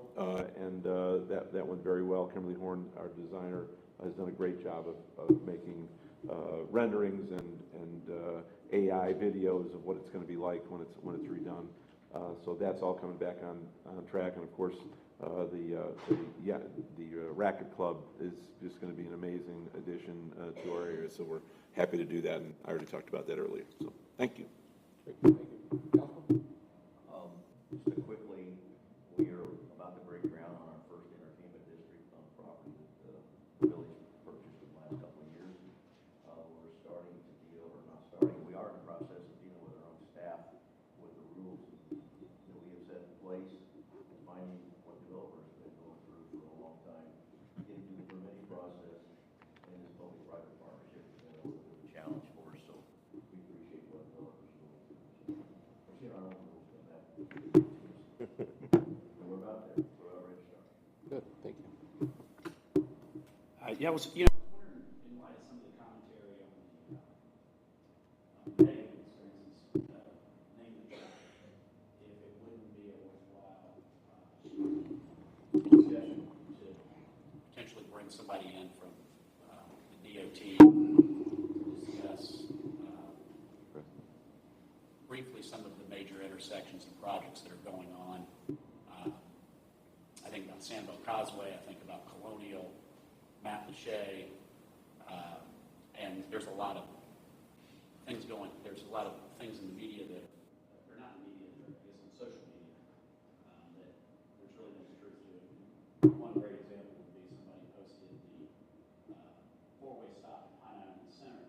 and that went very well. Kimberly Horn, our designer, has done a great job of making renderings and AI videos of what it's going to be like when it's redone. So that's all coming back on track, and of course the Racket Club is just going to be an amazing addition to our area. So we're happy to do that, and I already talked about that earlier. So thank you. Just quickly, we are about to break ground on our first entertainment district on property that the village purchased in the last couple of years. We're starting to deal, or not starting, we are in the process of dealing with our own staff with the rules that we have set in place, finding what developers have been going through for a long time, getting through the permitting process, and this public-private partnership has been a little bit of a challenge for us, so we appreciate what developers are going through. So we're seeing our own rules come back. We're about there. We're already started. Good, thank you. Yeah, I was wondering, in light of some of the commentary on the negatives, for instance, namely, if it wouldn't be a worthwhile discussion to potentially bring somebody in from the DOT to discuss briefly some of the major intersections and projects that are going on. I think about Sandville Causeway, I think about Colonial, Mount Lachey, and there's a lot of things going. There's a lot of things in the media that are not in the media, they're, I guess, on social media that there's really no truth to it. One great example would be somebody posted the 4-way stop at Pine Island Center.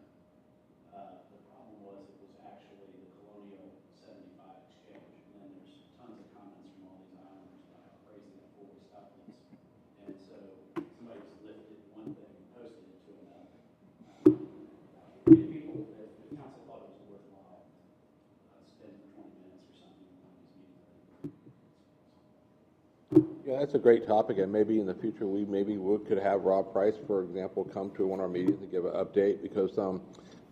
The problem was it was actually the Colonial 75 exchange, and then there's tons of comments from all these islanders about how crazy that 4-way stop is. And so somebody just lifted one thing and posted it to another. If people, if council thought it was worthwhile, spend 20 minutes or something on these meetings. Yeah, that's a great topic, and maybe in the future we could have Rob Price, for example, come to one of our meetings and give an update, because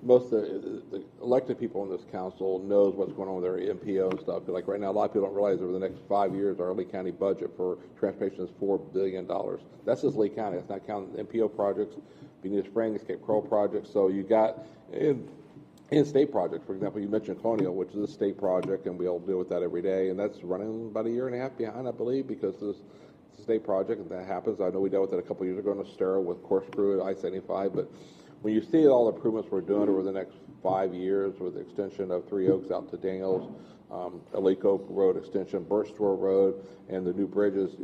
most of the elected people in this council knows what's going on with their MPO and stuff. Like right now, a lot of people don't realize over the next 5 years, our Lee County budget for transportation is $4 billion. That's just Lee County. That's not counting the MPO projects, Benita Springs, Cape Coral projects. So you got in state projects, for example, you mentioned Colonial, which is a state project, and we all deal with that every day, and that's running about 1.5 years behind, I believe, because it's a state project, and that happens. I know we dealt with it a couple of years ago in Estero with Corkscrew at I-75, but when you see all the improvements we're doing over the next 5 years with the extension of Three Oaks out to Daniels, Alico Road extension, Birch Store Road, and the new bridges,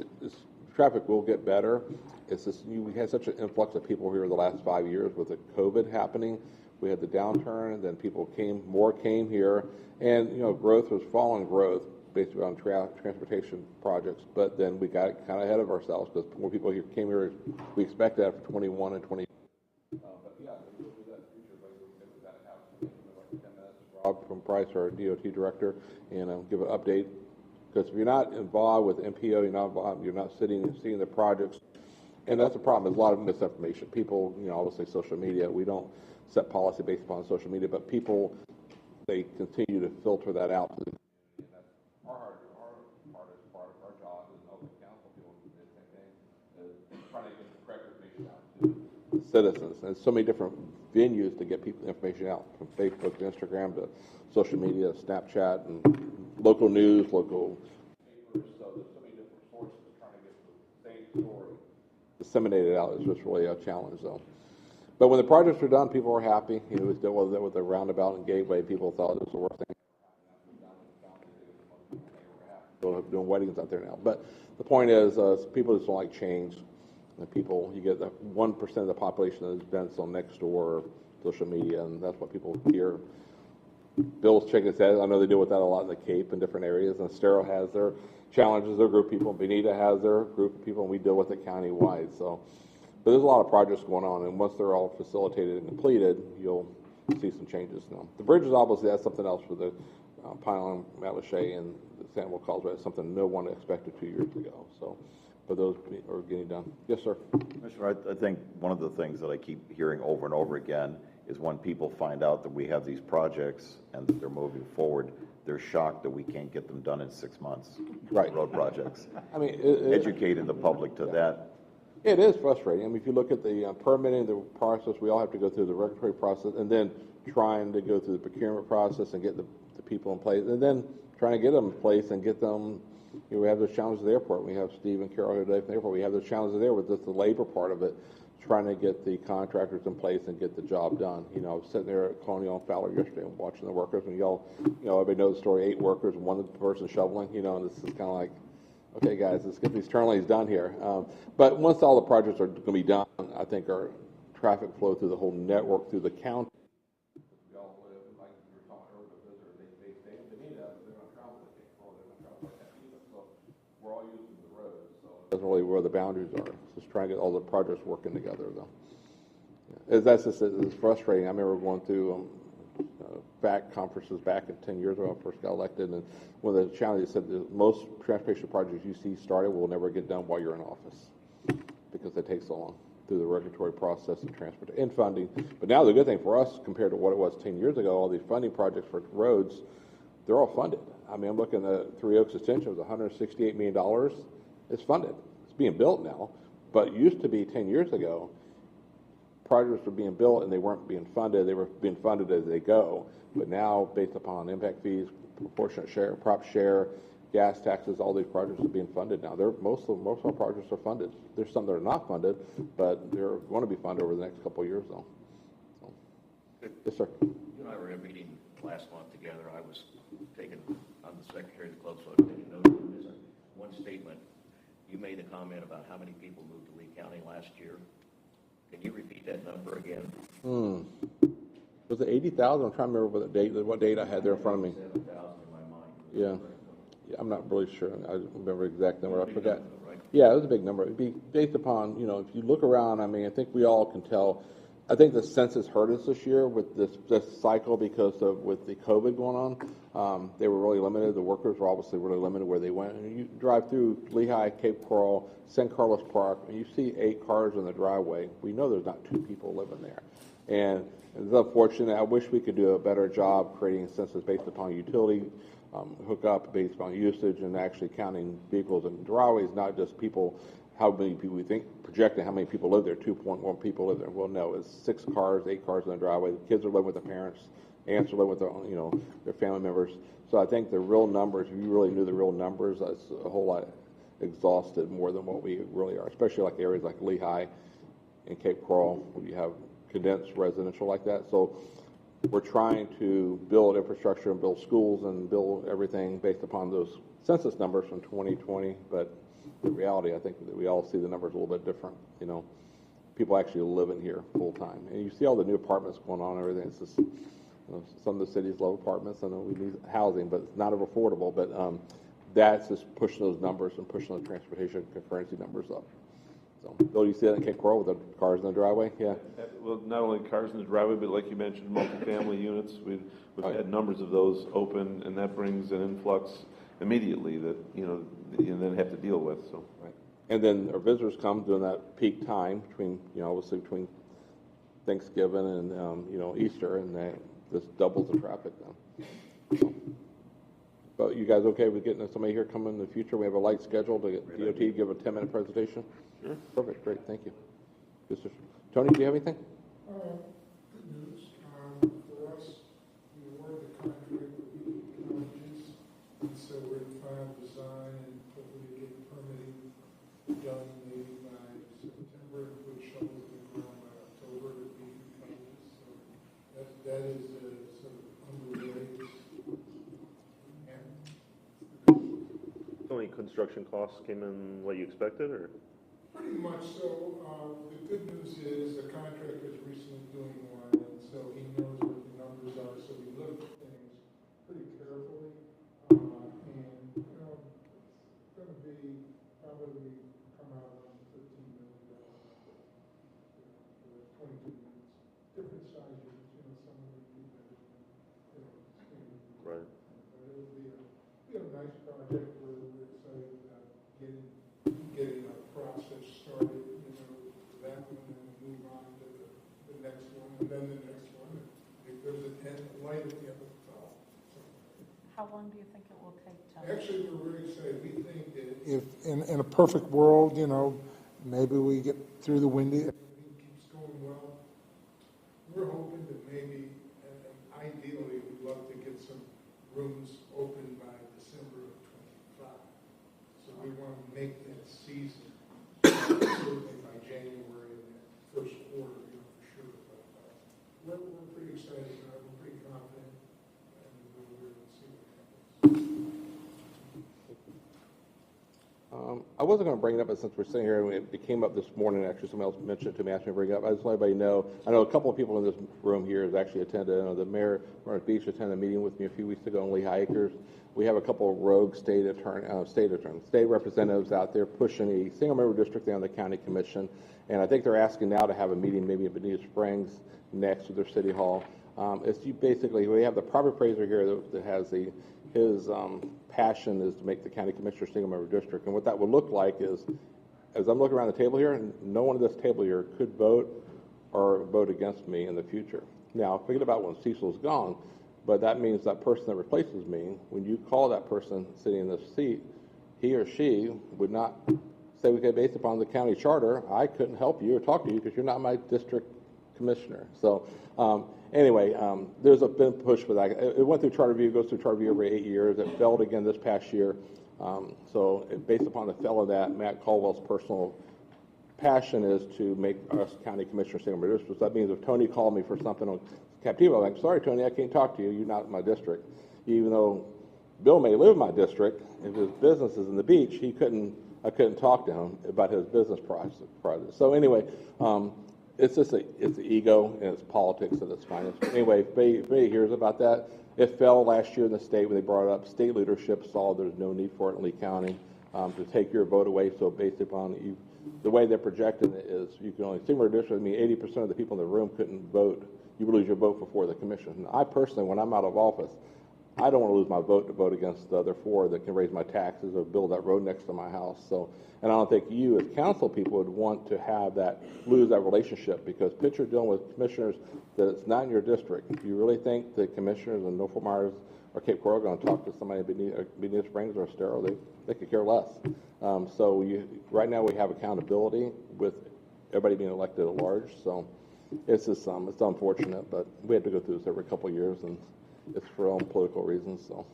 traffic will get better. It's just, we had such an influx of people here the last 5 years with the COVID happening. We had the downturn, then more came here, and growth was falling growth basically on transportation projects. But then we got kind of ahead of ourselves because more people came here. We expect that for 21 and 20. But yeah, we'll do that in the future. But we'll get that out in like 10 minutes. Rob from Price, our DOT director, and give an update. Because if you're not involved with MPO, you're not sitting and seeing the projects, and that's the problem. There's a lot of misinformation. People, obviously social media. We don't set policy based upon social media, but people, they continue to filter that out. And that's our hardest part of our job as an open council. People do the same thing, is trying to get the correct information out to citizens. And so many different venues to get people information out, from Facebook to Instagram to social media, Snapchat, and local news, local papers. So there's so many different sources trying to get the same story disseminated out is just really a challenge, though. But when the projects were done, people were happy. We dealt with it with the roundabout and gateway. People thought it was the worst thing. People are doing weddings out there now. But the point is, people just don't like change. And people, you get 1% of the population that is dense on next door social media, and that's what people hear. Bill's shaking his head. I know they deal with that a lot in the Cape and different areas. And Estero has their challenges, their group of people. Benita has their group of people, and we deal with it countywide. So, but there's a lot of projects going on, and once they're all facilitated and completed, you'll see some changes now. The bridges, obviously, that's something else for the Pylon, Matlacha, and the Sandoval Causeway. It's something no one expected 2 years ago. So, but those are getting done. Yes, sir. Commissioner, I think one of the things that I keep hearing over and over again is when people find out that we have these projects and that they're moving forward, they're shocked that we can't get them done in 6 months. Right. Road projects. I mean, educating the public to that. It is frustrating. I mean, if you look at the permitting, the process, we all have to go through the regulatory process, and then trying to go through the procurement process and get the people in place, and then trying to get them in place and get them. We have those challenges at the airport. We have Steve and Carol here today from the airport. We have those challenges there with just the labor part of it, trying to get the contractors in place and get the job done. I was sitting there at Colonial and Fowler yesterday and watching the workers, and everybody knows the story, 8 workers and 1 person shoveling, and this is kind of like, okay, guys, let's get these turn lanes done here. But once all the projects are going to be done, I think our traffic flow through the whole network, through the county, we all live, like you were talking earlier, they stay in Benita, they're going to travel to Cape Coral, they're going to travel to Benita, so we're all using the roads, so that's really where the boundaries are. It's just trying to get all the projects working together, though. That's just it's frustrating. I remember going through back conferences back in 10 years ago when I first got elected, and one of the challenges said that most transportation projects you see started will never get done while you're in office because it takes so long through the regulatory process and transport and funding. But now the good thing for us compared to what it was 10 years ago, all these funding projects for roads, they're all funded. I mean, I'm looking at Three Oaks Extension was $168 million. It's funded. It's being built now, but it used to be 10 years ago, projects were being built and they weren't being funded. They were being funded as they go. But now, based upon impact fees, proportionate share, prop share, gas taxes, all these projects are being funded now. Most of our projects are funded. There's some that are not funded, but they're going to be funded over the next couple of years, though. So. Yes, sir. You and I were in a meeting last month together. I was taking on the secretary of the club, so I was taking notes on this. One statement, you made a comment about how many people moved to Lee County last year. Can you repeat that number again? Was it 80,000? I'm trying to remember what date I had there in front of me. 7,000 in my mind. Yeah, I'm not really sure. I don't remember the exact number. I forgot. Yeah, it was a big number. It'd be based upon, if you look around, I mean, I think we all can tell. I think the census hurt us this year with this cycle because with the COVID going on. They were really limited. The workers were obviously really limited where they went. And you drive through Lehigh, Cape Coral, San Carlos Park, and you see 8 cars in the driveway. We know there's not 2 people living there. And it's unfortunate. I wish we could do a better job creating a census based upon utility hookup, based upon usage, and actually counting vehicles in driveways, not just people, how many people we think, projecting how many people live there, 2.1 people live there. Well, no, it's 6 cars, 8 cars in the driveway. The kids are living with their parents. Aunts are living with their family members. So I think the real numbers, if you really knew the real numbers, that's a whole lot exhausted more than what we really are, especially like areas like Lehigh and Cape Coral, where you have condensed residential like that. So we're trying to build infrastructure and build schools and build everything based upon those census numbers from 2020. But the reality, I think that we all see the numbers a little bit different. People actually living here full time, and you see all the new apartments going on and everything. It's just some of the cities love apartments. I know we need housing, but it's not affordable. But that's just pushing those numbers and pushing the transportation concurrency numbers up. So, Bill, you see that in Cape Coral with the cars in the driveway? Yeah. Well, not only cars in the driveway, but like you mentioned, multifamily units. We've had numbers of those open, and that brings an influx immediately that, you then have to deal with, so. Right. And then our visitors come during that peak time between, obviously between Thanksgiving and, Easter, and that just doubles the traffic then. So, but you guys okay with getting somebody here coming in the future? We have a light schedule to get DOT to give a 10-minute presentation? Sure. Perfect, great, thank you. Yes, sir. Tony, do you have anything? Good news. For us, we awarded the contract with the colleges, and so we're in final design and hopefully get permitting done maybe by September, and put shovels in the ground by October to be colleges. So that is sort of underway. So any construction costs came in what you expected, or? Pretty much so. The good news is the contractor is recently doing one, and so he knows what the numbers are, so we look at things pretty carefully. And, it's going to be probably come out around $15 million for 22 units. Different sizes, some of them be better than, Right. but it'll be a nice project. We're excited about getting a process started, that one, and then move on to the next one, and then the next one. If there's a light at the end of the tunnel. How long do you think it will take, Tony? Actually, we're really excited. We think that if, in a perfect world, maybe we get through the windy, everything keeps going well. We're hoping that maybe, and ideally, we'd love to get some rooms open by December of 25. So we want to make that season, certainly by January, in that first quarter, for sure. But we're pretty excited about it. We're pretty confident, and we'll see what happens. I wasn't going to bring it up, but since we're sitting here, and it came up this morning, actually, somebody else mentioned it to me, asked me to bring it up. I just want everybody to know, I know a couple of people in this room here has actually attended, the mayor, Lawrence Beach, attended a meeting with me a few weeks ago in Lehigh Acres. We have a couple of rogue state representatives out there pushing a single-member district there on the county commission, and I think they're asking now to have a meeting maybe in Bonita Springs next to their city hall. Basically, we have the property appraiser here that has his passion is to make the county commissioner single-member district, and what that would look like is, as I'm looking around the table here, no one at this table here could vote or vote against me in the future. Now, forget about when Cecil's gone, but that means that person that replaces me, when you call that person sitting in this seat, he or she would not say, okay, based upon the county charter, I couldn't help you or talk to you because you're not my district commissioner. So anyway, there's been a push for that. It went through charter review, goes through charter review every 8 years. It failed again this past year. So based upon the fail of that, Matt Caldwell's personal passion is to make us county commissioner single-member districts. That means if Tony called me for something on Captiva, I'm like, sorry, Tony, I can't talk to you. You're not in my district. Even though Bill may live in my district, if his business is in the beach, I couldn't talk to him about his business project. So anyway, it's the ego and it's politics at its finest. Anyway, if anybody hears about that, it fell last year in the state when they brought it up. State leadership saw there's no need for it in Lee County to take your vote away. So based upon the way they're projecting it is you can only single-member district. I mean, 80% of the people in the room couldn't vote. You would lose your vote before the commission. And I personally, when I'm out of office, I don't want to lose my vote to vote against the other four that can raise my taxes or build that road next to my house. So, and I don't think you as council people would want to have that, lose that relationship, because picture dealing with commissioners that it's not in your district. If you really think the commissioners in Norfolk Myers or Cape Coral are going to talk to somebody in Bonita Springs or Estero, they could care less. Right now we have accountability with everybody being elected at large. So it's just, it's unfortunate, but we have to go through this every couple of years, and it's for own political reasons. So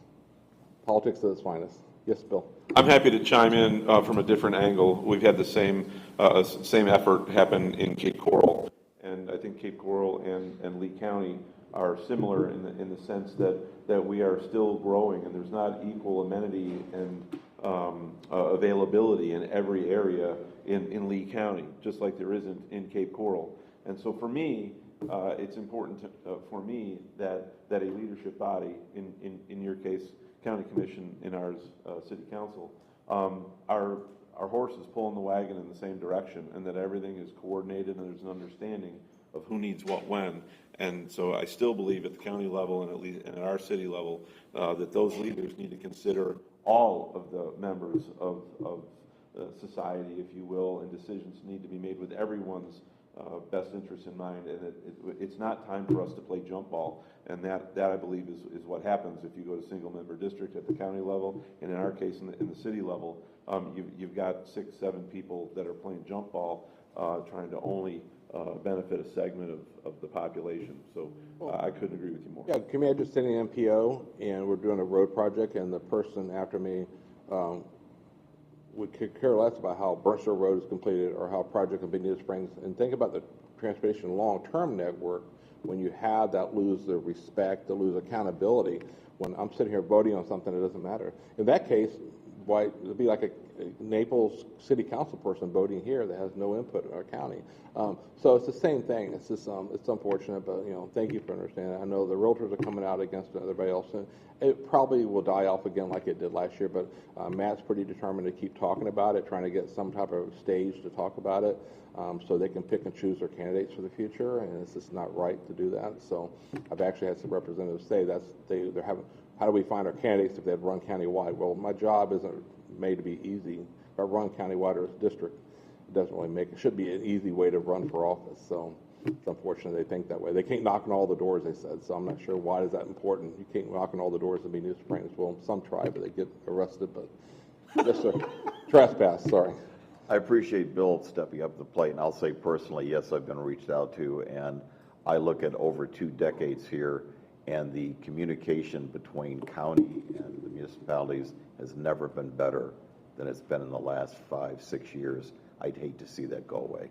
politics at its finest. Yes, Bill. I'm happy to chime in from a different angle. We've had the same effort happen in Cape Coral, and I think Cape Coral and Lee County are similar in the sense that we are still growing, and there's not equal amenity and availability in every area in Lee County, just like there isn't in Cape Coral. And so for me, it's important for me that a leadership body, in your case, county commission, in ours, city council, our horse is pulling the wagon in the same direction, and that everything is coordinated and there's an understanding of who needs what when. And so I still believe at the county level and at least and at our city level that those leaders need to consider all of the members of society, if you will, and decisions need to be made with everyone's best interest in mind. And it's not time for us to play jump ball. And that I believe is what happens if you go to single member district at the county level, and in our case in the city level, you've got 6, 7 people that are playing jump ball, trying to only benefit a segment of the population. So I couldn't agree with you more. Yeah, can we imagine sitting in MPO and we're doing a road project and the person after me would care less about how Burnstone Road is completed or how project in Benita Springs, and think about the transportation long-term network when you have that lose the respect, to lose accountability. When I'm sitting here voting on something that doesn't matter. In that case, why it'd be like a Naples City Council person voting here that has no input in our county. So it's the same thing. It's just it's unfortunate, but thank you for understanding. I know the realtors are coming out against everybody else, and it probably will die off again like it did last year. But Matt's pretty determined to keep talking about it, trying to get some type of stage to talk about it, so they can pick and choose their candidates for the future. And it's just not right to do that. So I've actually had some representatives say they're having. How do we find our candidates if they've run countywide? Well, my job isn't made to be easy. If I run countywide or district, it doesn't really make it. Should be an easy way to run for office. So it's unfortunate they think that way. They can't knock on all the doors, they said. So I'm not sure why is that important. You can't knock on all the doors in Benita Springs. Well, some try, but they get arrested. But just a trespass. Sorry. I appreciate Bill stepping up to the plate, and I'll say personally, yes, I've been reached out to, and I look at over 2 decades here. And the communication between county and the municipalities has never been better than it's been in the last 5, 6 years. I'd hate to see that go away.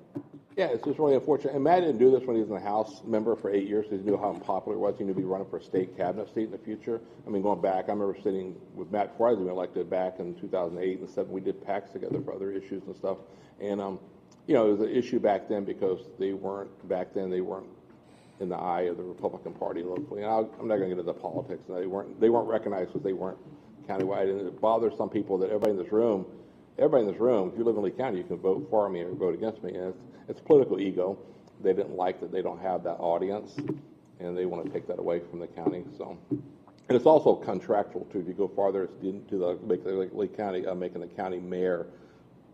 Yeah, it's just really unfortunate. And Matt didn't do this when he was in the House member for 8 years because he knew how unpopular it was. He knew he'd be running for a state cabinet seat in the future. I mean, going back, I remember sitting with Matt before I was elected back in 2008 and 2007. We did PACs together for other issues and stuff. And, it was an issue back then because they weren't in the eye of the Republican Party locally. And I'm not going to get into politics. They weren't recognized because they weren't countywide. And it bothers some people that everybody in this room, if you live in Lee County, you can vote for me or vote against me. And it's political ego. They didn't like that they don't have that audience, and they want to take that away from the county. So, and it's also contractual too. If you go farther into the Lee County, making the county mayor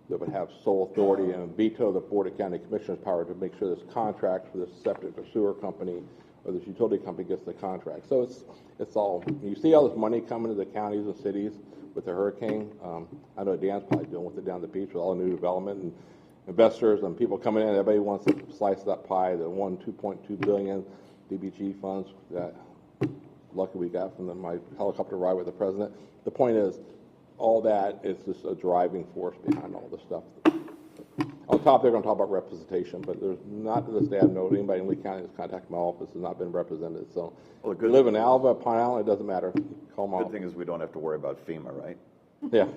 that would have sole authority and veto the Board of County Commissioners' power to make sure this contract for this septic or sewer company or this utility company gets the contract. So it's all, you see all this money coming to the counties and cities with the hurricane. I know Dan's probably dealing with it down the beach with all the new development and investors and people coming in. Everybody wants to slice that pie, the $2.2 billion DBG funds that lucky we got from my helicopter ride with the president. The point is, all that is just a driving force behind all this stuff. On top, they're going to talk about representation, but there's not to this day I know anybody in Lee County that's contacted my office has not been represented. So, if you live in Alva, Pine Island, it doesn't matter. Call them off. Good thing is we don't have to worry about FEMA, right? Yeah.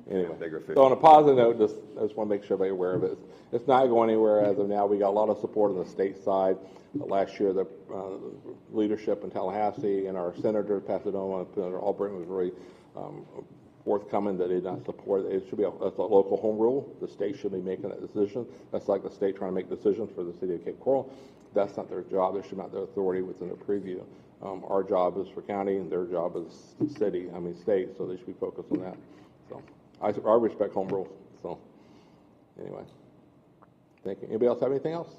Anyway, so on a positive note, I just want to make sure everybody's aware of it. It's not going anywhere as of now. We got a lot of support on the state side. Last year, the leadership in Tallahassee and our senator, Pasadena, and Senator Albritton was really forthcoming that they did not support it. It should be that's a local home rule. The state should be making that decision. That's like the state trying to make decisions for the city of Cape Coral. That's not their job. They should not have their authority within the preview. Our job is for county, and their job is state. So they should be focused on that. So I respect home rule. So anyway, thank you. Anybody else have anything else?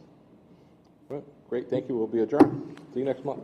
Great. Thank you. We'll be adjourned. See you next month.